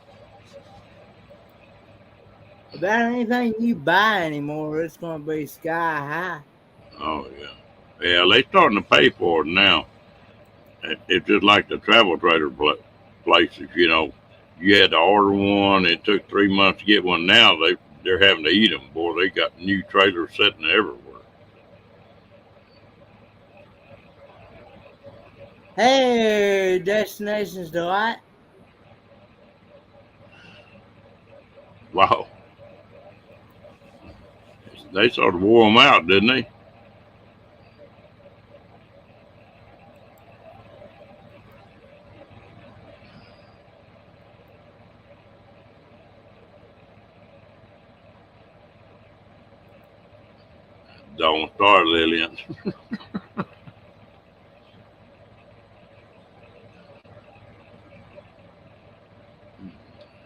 About anything you buy anymore, it's going to be sky high. Oh yeah, yeah. They starting to pay for it now. It's just like the travel trailer places. You know, you had to order one. It took 3 months to get one. Now they're having to eat them. Boy, they got new trailers sitting everywhere. Hey, Destinations Delight. Wow, they sort of wore them out, didn't they? Don't start, Lillian.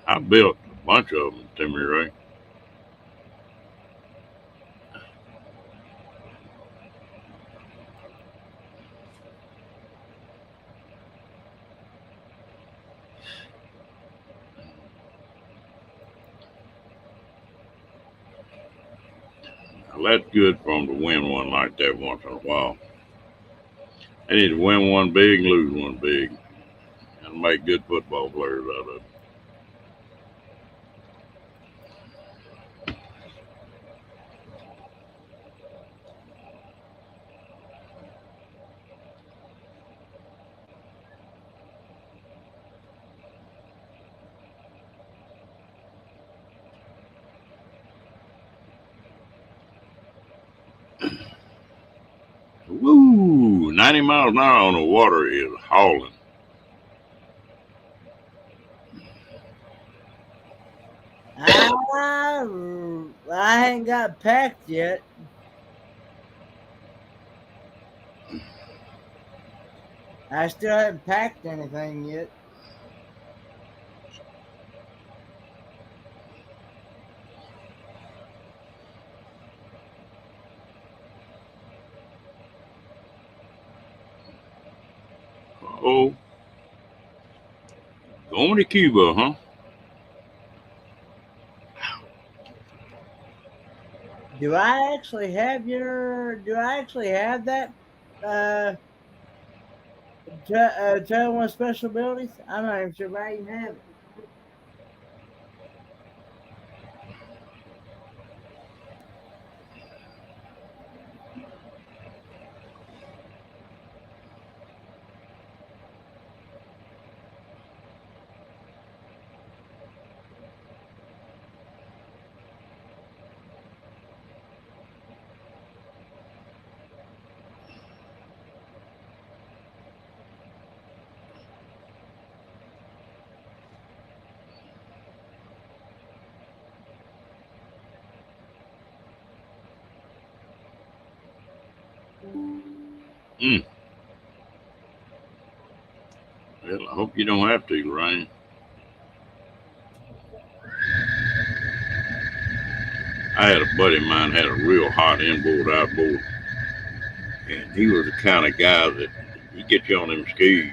I built a bunch of them, Timmy Ray. Well, that's good for them to win one like that once in a while. They need to win one big, lose one big, and make good football players out of it. Woo! 90 miles an hour on the water is hauling. I ain't got packed yet. I still haven't packed anything yet. Oh, going to Cuba, huh? Do I actually have that? Uh, Title One Special Abilities? I'm not even sure if I even have it. Mm. Well, I hope you don't have to, Ryan. I had a buddy of mine had a real hot inboard outboard, and he was the kind of guy that he get you on them skis,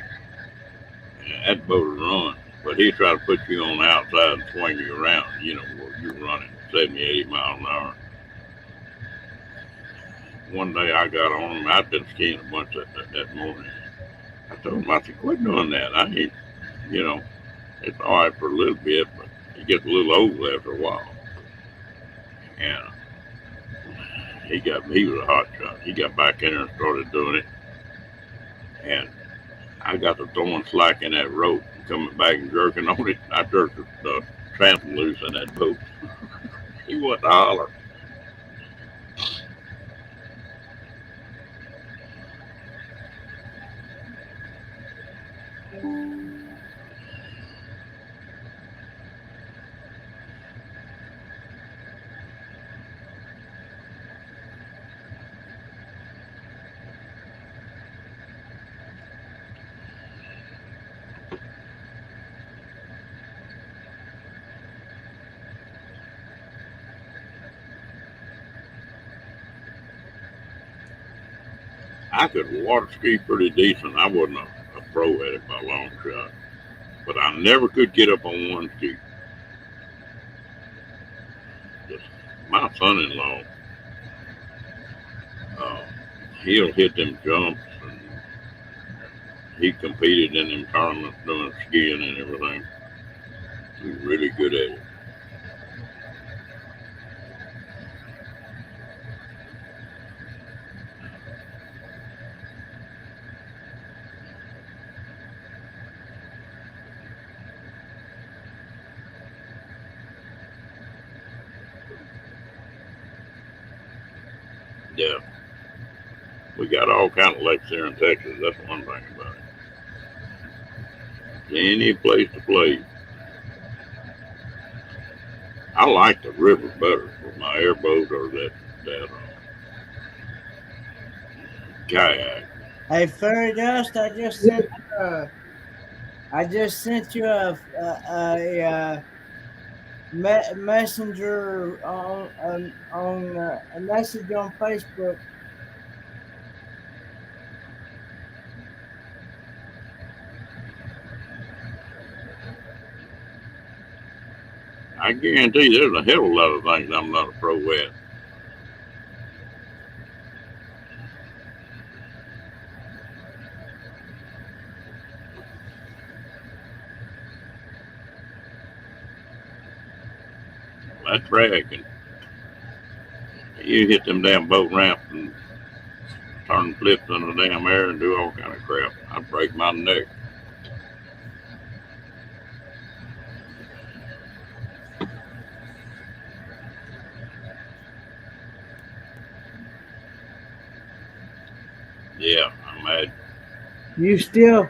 and that boat would run, but he'd try to put you on the outside and swing you around, you know, where you're running 70, 80 miles an hour. one day I got on him. I'd been skiing a bunch that morning. I told him, I said, quit doing that. I ain't, you know, it's all right for a little bit, but it gets a little old after a while. And he was a hot shot. He got back in there and started doing it. And I got to throwing slack in that rope and coming back and jerking on it. I jerked the trample loose in that boat. He wasn't a holler. I could water ski pretty decent. I wasn't a pro at it by a long shot, but I never could get up on one ski. Just my son-in-law, uh, he'll hit them jumps, and he competed in them tournaments doing skiing and everything. He's really good at it. Yeah, we got all kind of lakes here in Texas. That's one thing about it. Any place to play. I like the river better for my airboat or that kayak. Hey, Fairy Dust, I just sent you a messenger on a message on Facebook. I guarantee there's a hell of a lot of things I'm not a pro at. That's bragging. You hit them damn boat ramps and turn flips in the damn air and do all kind of crap. I'd break my neck. Yeah, I'm mad. You still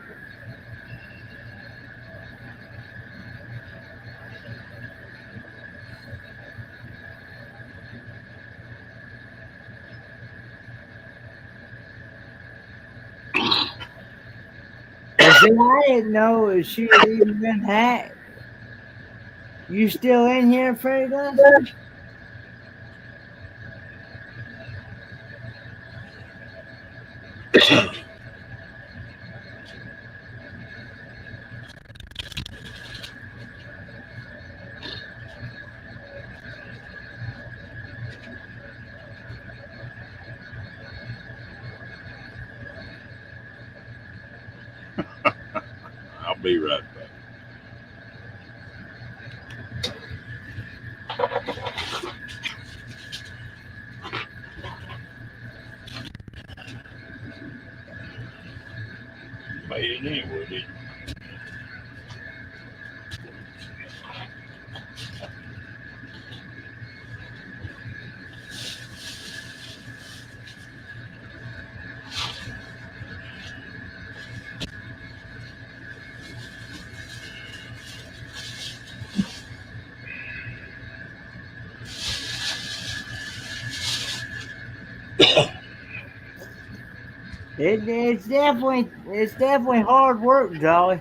see, I didn't know she had even been hacked. You still in here, Fairy Dust? I'll be right back. Made it anyway, did you? It's definitely hard work, Jolly.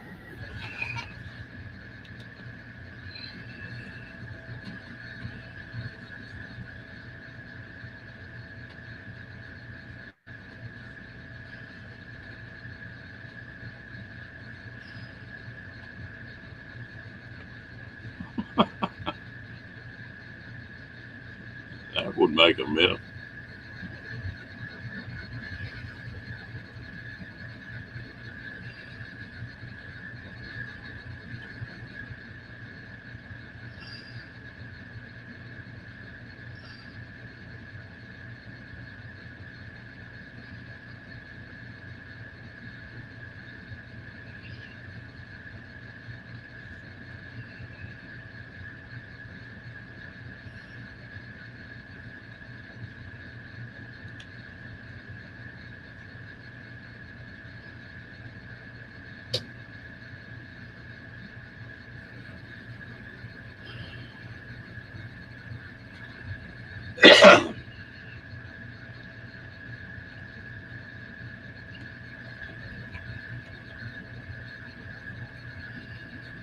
That would make a mess.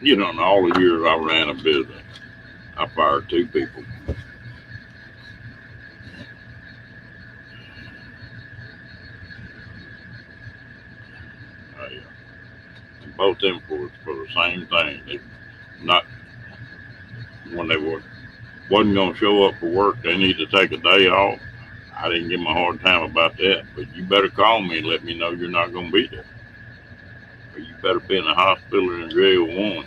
You know, in all the years I ran a business, I fired 2 people. Uh, and both of them for the same thing. They not when they wasn't going to show up for work. They need to take a day off. I didn't give them a hard time about that. But you better call me and let me know you're not going to be there. Or you better be in the hospital or in jail one.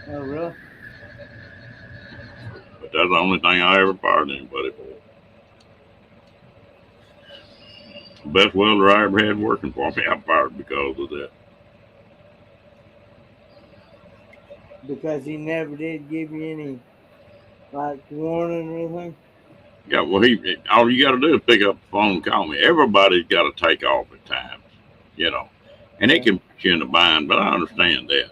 Oh, really? But that's the only thing I ever fired anybody for. The best welder I ever had working for me, I fired because of that. Because he never did give you any like warning or anything. Yeah, well, all you got to do is pick up the phone and call me. Everybody's got to take off at times, you know, and it Yeah. can put you in a bind, but I understand that.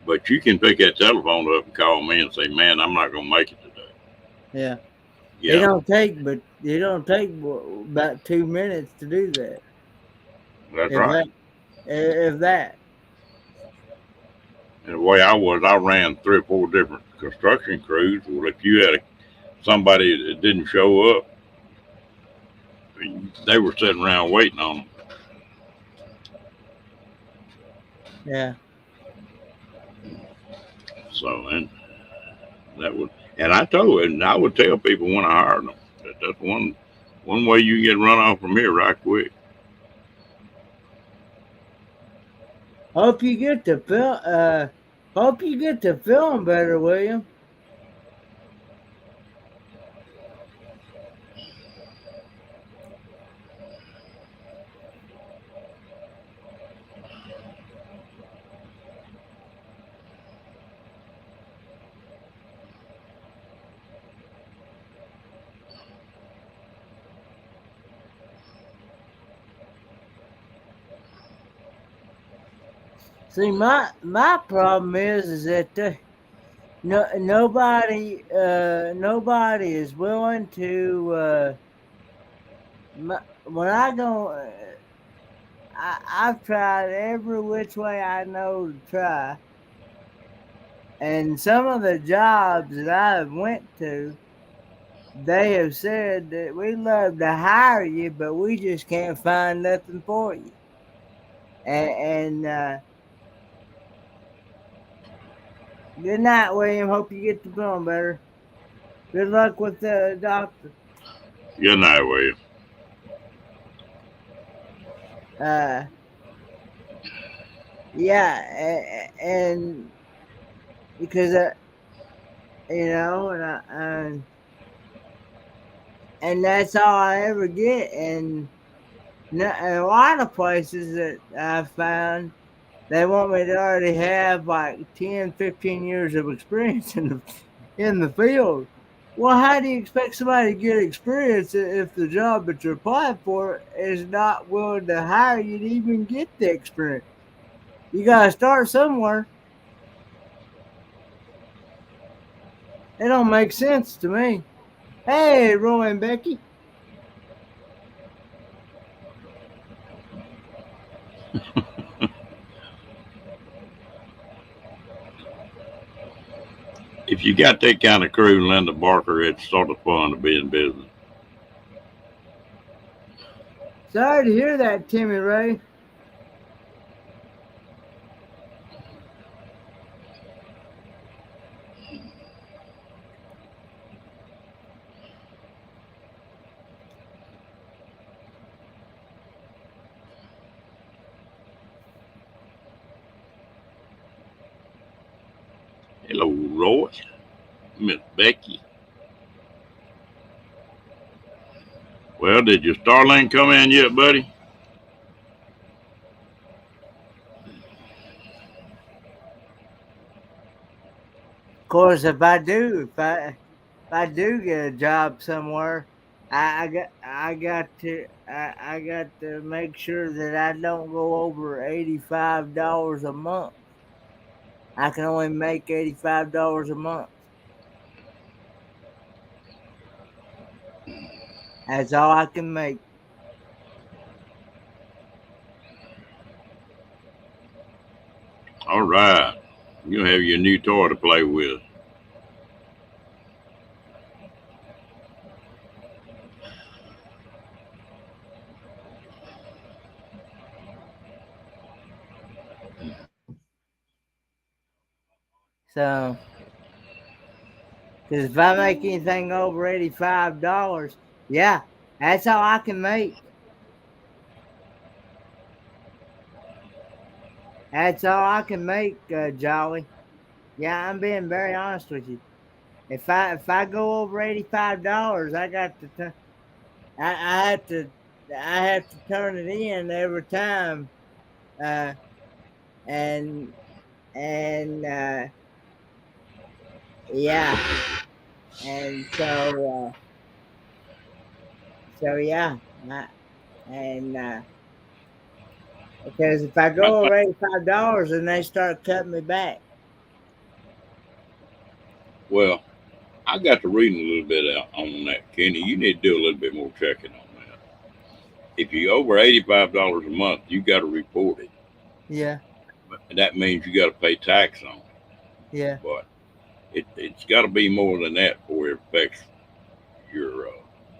But you can pick that telephone up and call me and say, "Man, I'm not going to make it today." Yeah. Yeah, It don't take about 2 minutes to do that. that's If right. that, if that. And the way I ran 3 or 4 different construction crews. Well, if you had somebody that didn't show up, they were sitting around waiting on them. Yeah. So, and that would, and I told, and I would tell people when I hired them that that's one way you can get run off from here right quick. Hope you get to feel. Hope you get to feeling better, William. See, my problem is that nobody is willing to. When I go, I've tried every which way I know to try, and some of the jobs that I've went to, they have said that we love to hire you, but we just can't find nothing for you. And good night, William. Hope you get to feeling better. Good luck with the doctor. Good night, William. Uh, yeah, and because and that's all I ever get, and a lot of places that I've found, they want me to already have like 10, 15 years of experience in the field. Well, how do you expect somebody to get experience if the job that you're applying for is not willing to hire you to even get the experience? You gotta start somewhere. It don't make sense to me. Hey, Roy and Becky. If you got that kind of crew, Linda Barker, it's sort of fun to be in business. Sorry to hear that, Timmy Ray. Hello, Roy, Miss Becky. Well, did your Starlink come in yet, buddy? Of course, if I do get a job somewhere, I got to make sure that I don't go over $85 a month. I can only make $85 a month. That's all I can make. All right. You have your new toy to play with. So, because if I make anything over $85, yeah, that's all I can make. That's all I can make, Jolly. Yeah, I'm being very honest with you. If I go over $85, I got to I have to turn it in every time, uh, and and yeah, and so yeah, I, and because if I I go think, over $85, then they start cutting me back. well, I got to reading a little bit out on that, Kenny. You need to do a little bit more checking on that. If you're over $85 a month, you got to report it. Yeah, But that means you got to pay tax on it. yeah. But it's got to be more than that before it affects your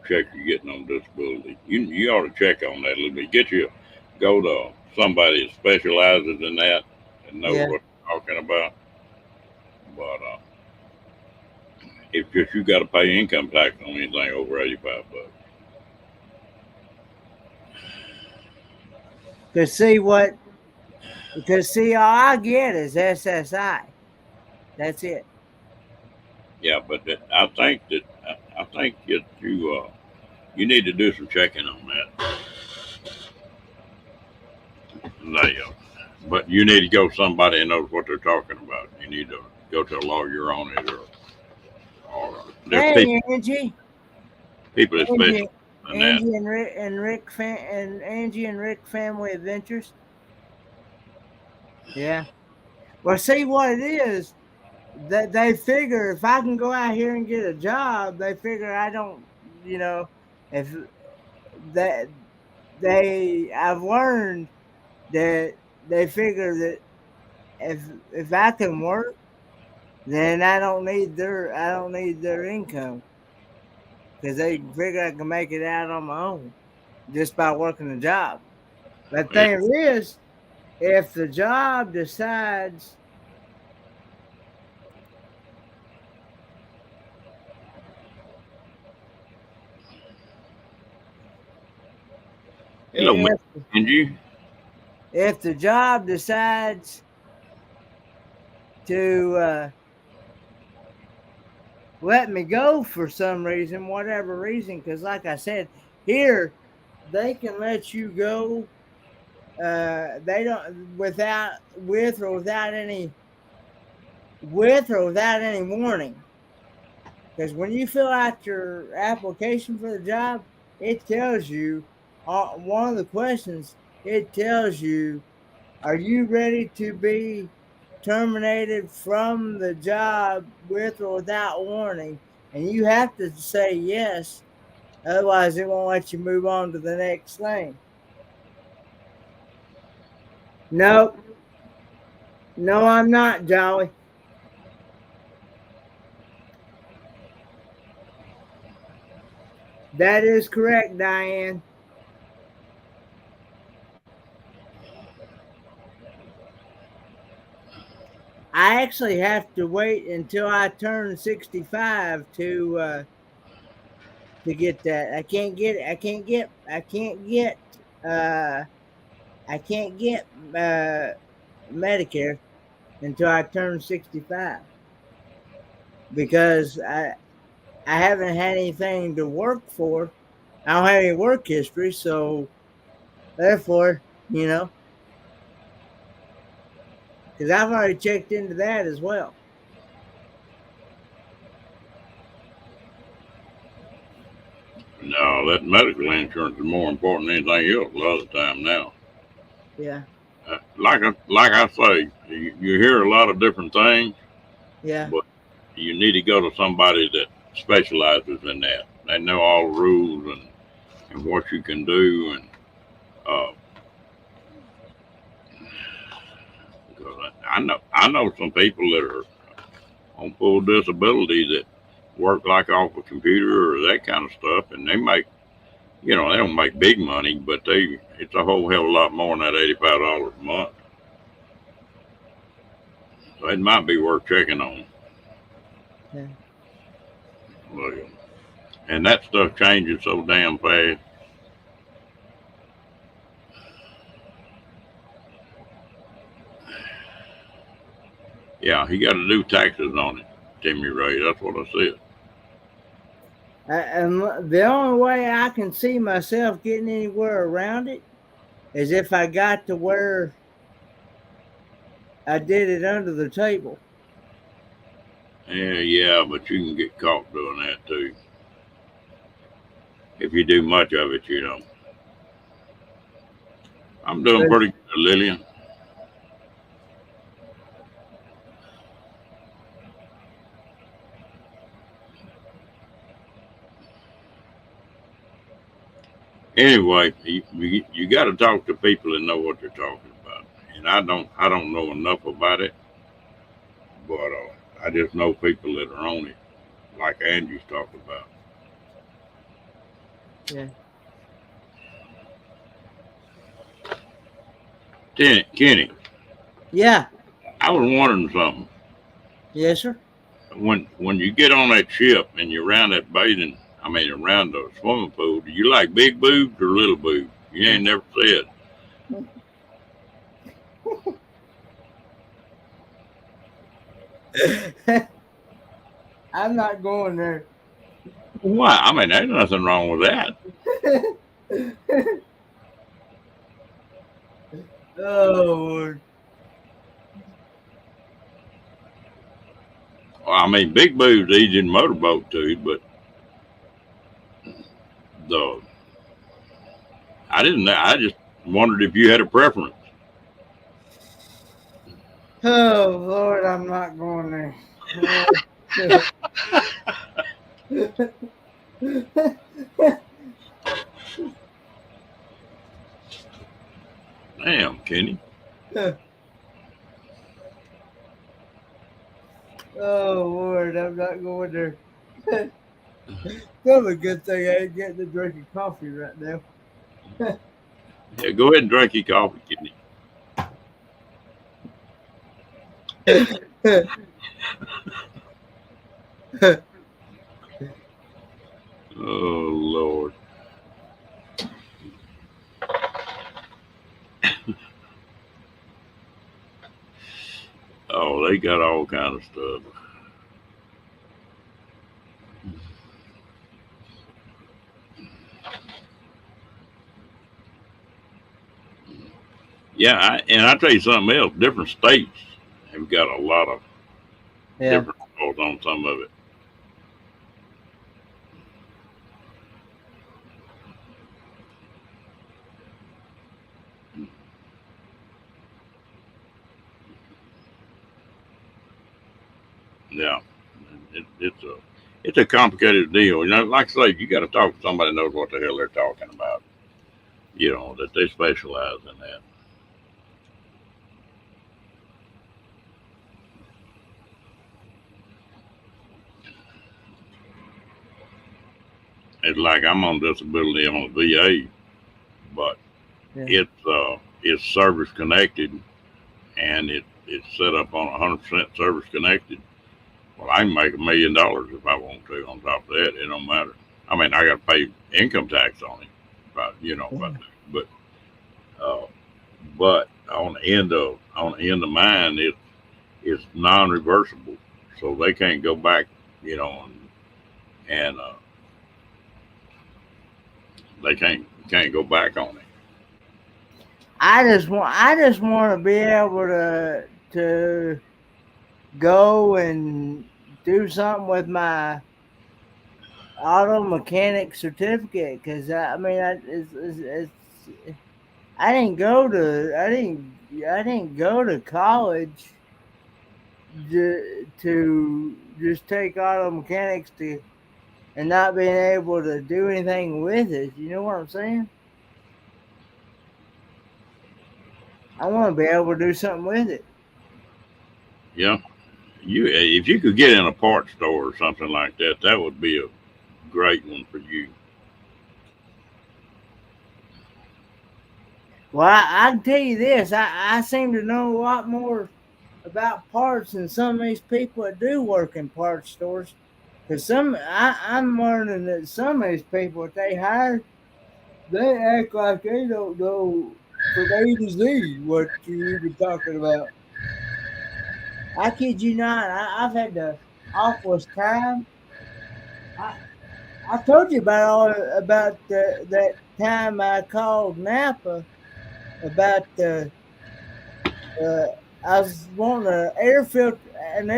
check you're getting on disability. You ought to check on that a little bit. Go to somebody that specializes in that and knows Yeah. what they're talking about. But it's just you got to pay income tax on anything over $85. Because see, all I get is SSI. That's it. Yeah, but I think that you need to do some checking on that. There. But you need to go to somebody that knows what they're talking about. You need to go to a lawyer on it, or there's Hey, people that specialize Angie, in that. Angie and Rick Family Adventures. Yeah. Well, see what it is that they figure if I can go out here and get a job, they figure I don't, you know, if that I've learned that they figure that if I can work, then I don't need their income because they figure I can make it out on my own just by working the job. But the Yeah, thing is, if the job decides hello, man. if Angie. if the job decides to let me go for some reason, whatever reason, because like I said, here they can let you go. They don't with or without any warning. Because when you fill out your application for the job, it tells you one of the questions. It tells you, "Are you ready to be terminated from the job with or without warning?" And you have to say yes, otherwise it won't let you move on to the next thing. No, no, I'm not, Jolly. That is correct, Diane. I actually have to wait until I turn 65 to get that. Uh I can't get Medicare until I turn 65 because I haven't had anything to work for. I don't have any work history, so therefore, because I've already checked into that as well. No, that medical insurance is more important than anything else a lot of the time now. Yeah, Like I say, you hear a lot of different things, yeah. but you need to go to somebody that specializes in that. They know all the rules and what you can do, and uh, because I know some people that are on full disability that work like off a computer or that kind of stuff, and they make, they don't make big money, but it's a whole hell of a lot more than that $85 a month. So it might be worth checking on. Yeah. Well, and that stuff changes so damn fast. Yeah, he got to do taxes on it, Timmy Ray. That's what I said. And the only way I can see myself getting anywhere around it is if I got to where I did it under the table. Yeah, but you can get caught doing that too. If you do much of it, I'm doing pretty good, Lillian. Anyway, you got to talk to people that know what they're talking about, and I don't know enough about it, but I just know people that are on it, like Andrew's talking about. Yeah. Kenny. Yeah. I was wondering something. Yes, sir. When you get on that ship and you're around that around the swimming pool, do you like big boobs or little boobs? You ain't never said. I'm not going there. Why? There's nothing wrong with that. Oh, Lord. Well, big boobs easy in motorboat too, but I just wondered if you had a preference. Oh, Lord, I'm not going there. Damn, Kenny. Oh, Lord, I'm not going there. Probably a good thing I ain't getting to drinking coffee right now. Yeah, go ahead and drink your coffee, Kenny. Oh, Lord. Oh, they got all kind of stuff. Yeah, and I tell you something else. Different states have got a lot of different laws on some of it. Yeah, it's a complicated deal. Like I say, you got to talk to somebody that knows what the hell they're talking about. That they specialize in that. It's like I'm on disability on the VA, but it's service connected, and it's set up on 100% service connected. Well, I can make $1 million if I want to. On top of that, it don't matter. I got to pay income tax on it, but but on the end of mine, it's non-reversible, so they can't go back, and they can't go back on it. I just want to be able to go and do something with my auto mechanic certificate, because I didn't go to college to just take auto mechanics and not being able to do anything with it. You know what I'm saying? I want to be able to do something with it. Yeah, if you could get in a parts store or something like that, that would be a great one for you. Well, I can tell you this: I seem to know a lot more about parts than some of these people that do work in parts stores. Because I'm learning that some of these people that they hire, they act like they don't know from A to Z what you're even talking about. I kid you not. I've had the awfulest time. I, I told you about that time I called Napa about uh, I was wanting an air filter, and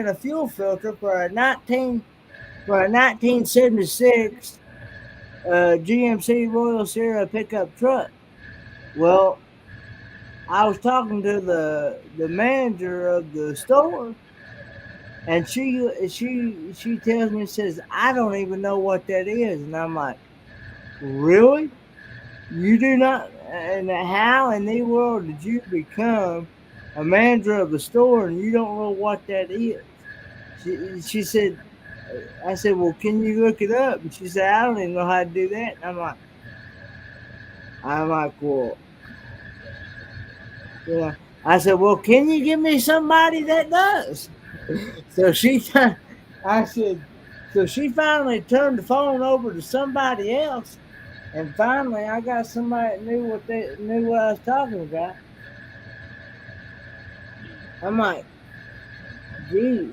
a fuel filter for a 1976 GMC Royal Sierra pickup truck. Well, I was talking to the manager of the store, and she tells me, says, I don't even know what that is, and I'm like, really? You do not? And how in the world did you become a manager of the store and you don't know what that is? She said, I said, well, can you look it up? And she said, I don't even know how to do that. And I'm like, well, yeah. I said, well, can you give me somebody that does? So I said, so she finally turned the phone over to somebody else. And finally, I got somebody that knew what I was talking about. I'm like, geez,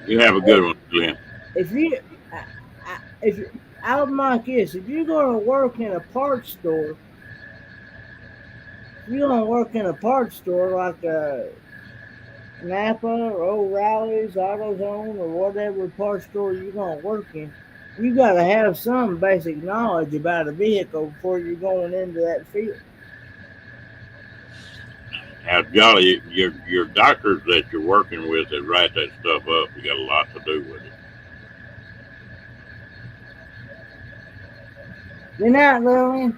You have a good one, Glenn. if you, if I'm like this, if you're going to work in a parts store, if you're going to work in a parts store like Napa or O'Reilly's, AutoZone, or whatever parts store you're going to work in, you got to have some basic knowledge about a vehicle before you're going into that field. Now, Jolly, your doctors that you're working with that write that stuff up, you got a lot to do with it. You're not, Lillian.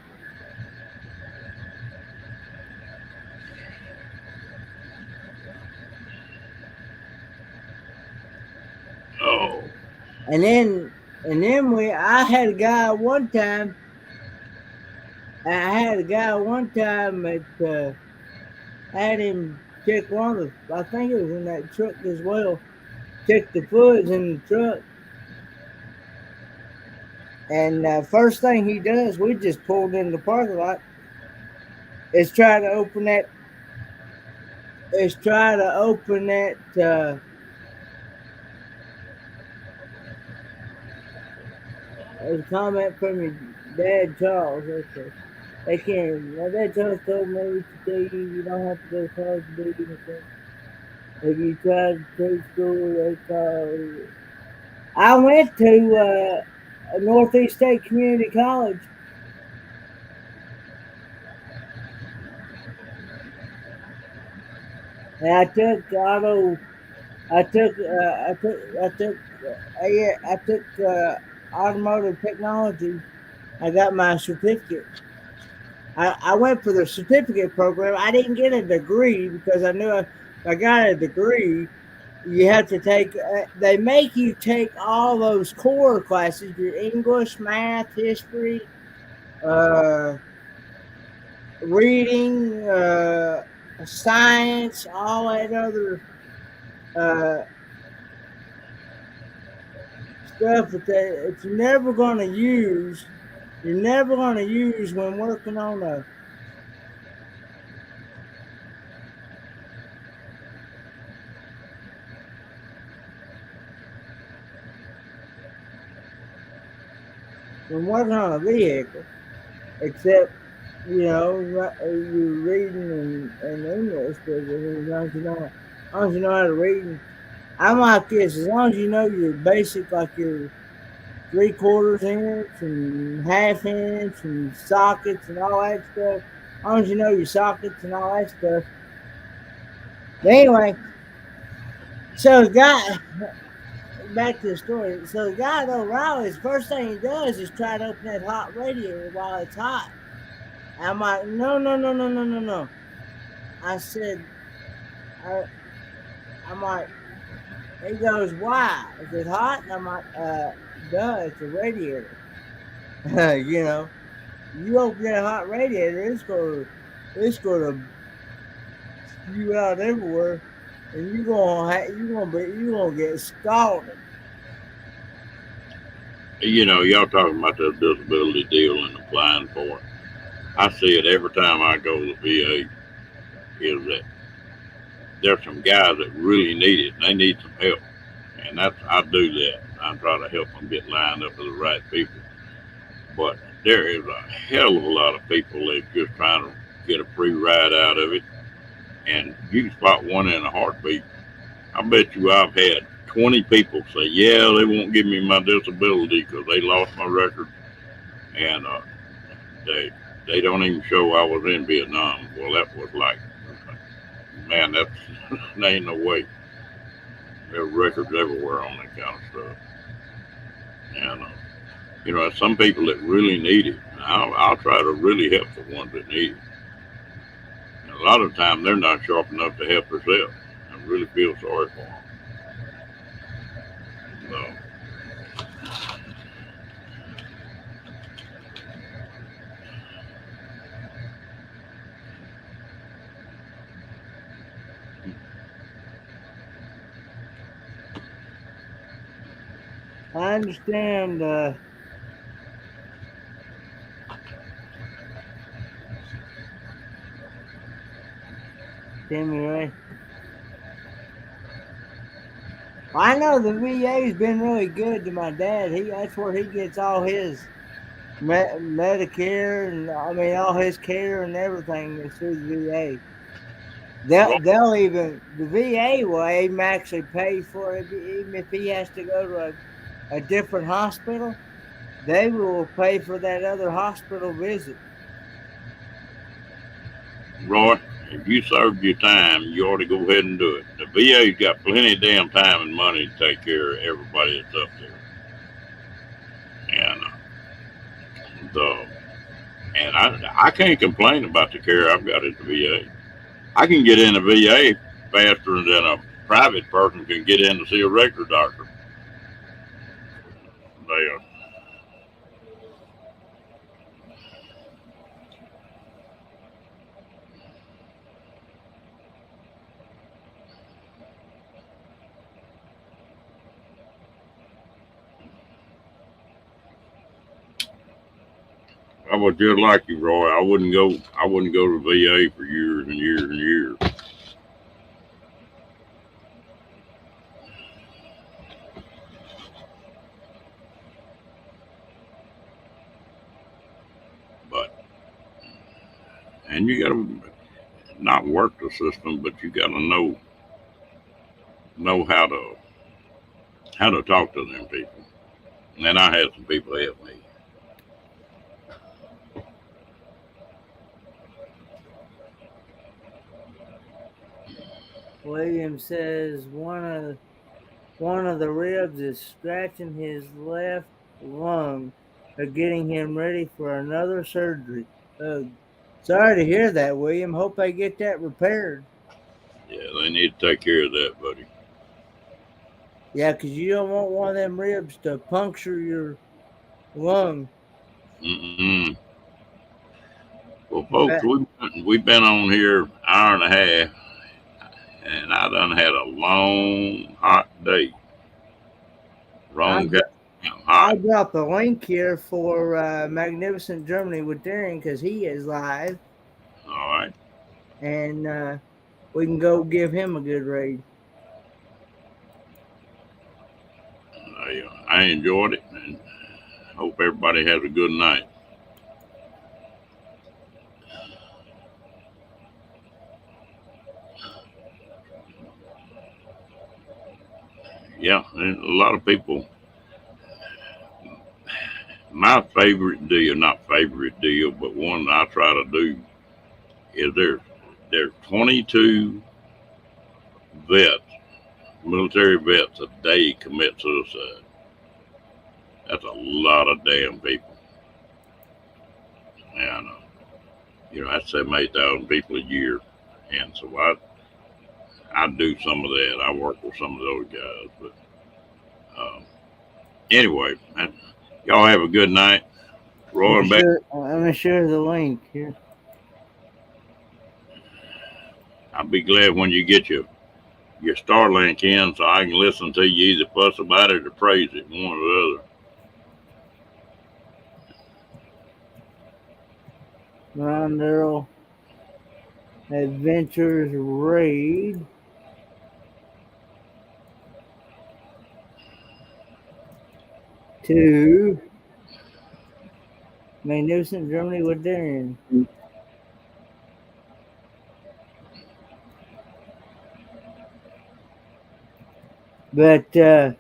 Oh, And then I had a guy one time. I had a guy one time at had him check one of I think it was in that truck as well. Check the fluids in the truck. And first thing he does, we just pulled in the parking lot, is try to open that. Is try to open that. There's a comment from your dad, Charles. Okay. They can't. My dad Charles told me to tell you don't have to go to college to do anything. If you try to trade school, they call. I went to Northeast State Community College. And I took auto. I took. I took automotive technology. I got my certificate. I went for the certificate program. I didn't get a degree because I knew if I got a degree, you have to take. They make you take all those core classes: your English, math, history, reading, science, all that other stuff that you're never going to use. You're never going to use when working on a. When working on a vehicle, except you're reading in English, but as long as you know how to read. I'm like this. As long as you know your basic, like your 3/4 inch and half inch and sockets and all that stuff. As long as you know your sockets and all that stuff. But anyway, so the guy, back to the story. So the guy at O'Reilly's, first thing he does is try to open that hot radiator while it's hot. I'm like, no. I said, I'm like, he goes, why? Is it hot? And I'm like, duh, it's a radiator. You know, you open that hot radiator, it's gonna spew out everywhere, and you gonna get scalded. Y'all talking about that disability deal and applying for it. I see it every time I go to the VA. Is that there's some guys that really need it. They need some help, and I do that. I try to help them get lined up with the right people. But there is a hell of a lot of people that just trying to get a free ride out of it, and you can spot one in a heartbeat. I bet you I've had 20 people say, yeah, they won't give me my disability because they lost my record, and they they don't even show I was in Vietnam. Well, that was like, man, that's there ain't no way. There are records everywhere on that kind of stuff, and some people that really need it. I'll try to really help the ones that need it. And a lot of times they're not sharp enough to help themselves. I really feel sorry for them. So, I understand, Timmy Ray. I know the VA's been really good to my dad. That's where he gets all his Medicare and I mean all his care and everything is through the VA. They'll even the VA will even actually pay for it even if he has to go to a different hospital. They will pay for that other hospital visit. Roy, if you served your time, you ought to go ahead and do it. The VA's got plenty of damn time and money to take care of everybody that's up there. And the and I can't complain about the care I've got at the VA. I can get in the VA faster than a private person can get in to see a regular doctor. They I was just like you, Roy. I wouldn't go. I wouldn't go to VA for years and years and years. But and you got to not work the system, but you got to know how to talk to them people. And then I had some people help me. William says one of the ribs is scratching his left lung, getting him ready for another surgery. Sorry to hear that, William. Hope they get that repaired. Yeah, they need to take care of that, buddy. Yeah, 'cause you don't want one of them ribs to puncture your lung. Mm-mm. Well, In folks, fact, we've been on here an hour and a half, and I done had a long, hot day. I Wrong goddamn I hot. dropped the link here for Magnificent Germany with Darren because he is live, All right. and we can go give him a good read. I enjoyed it, and hope everybody has a good night. Yeah, and a lot of people. My favorite deal, not favorite deal, but one that I try to do is there's 22 vets, military vets a day commit suicide. That's a lot of damn people, and that's 7,000, 8,000 people a year. And so I do some of that. I work with some of those guys, but anyway, man, y'all have a good night. Rolling back. Let me share the link here. I'll be glad when you get your Starlink in, so I can listen to you either fuss about it or praise it, one or the other. Ron Darrell Adventures Raid. To Magnificent Germany with Darren. But you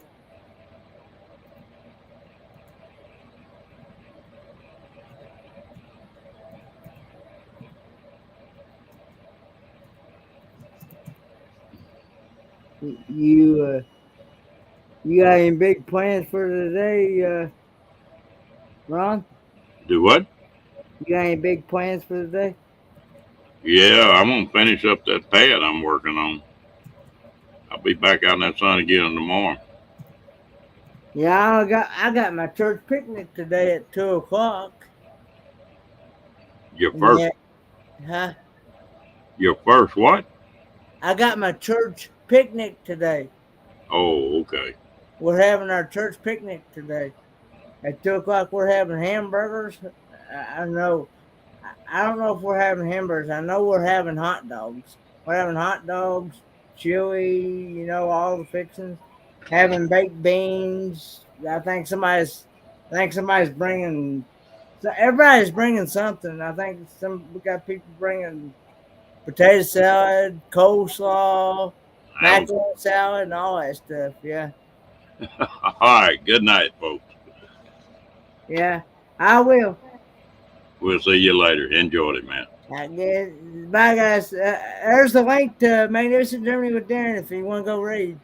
got any big plans for today, Ron? Do what? You got any big plans for today? Yeah, I'm gonna finish up that pad I'm working on. I'll be back out in that sun again tomorrow. Yeah, I got my church picnic today at 2:00. Your first? Huh? Your first what? I got my church picnic today. Oh, okay. We're having our church picnic today. At 2:00, we're having hamburgers. I know. I don't know if we're having hamburgers. I know we're having hot dogs. We're having hot dogs, chili, all the fixings. Having baked beans. I think somebody's bringing. So everybody's bringing something. I think we got people bringing potato salad, coleslaw, macaroni salad, and all that stuff. Yeah. All right. Good night, folks. Yeah, I will. We'll see you later. Enjoy it, man. I guess. Bye, guys. There's the link to Magnificent Germany with Darren if you want to go read.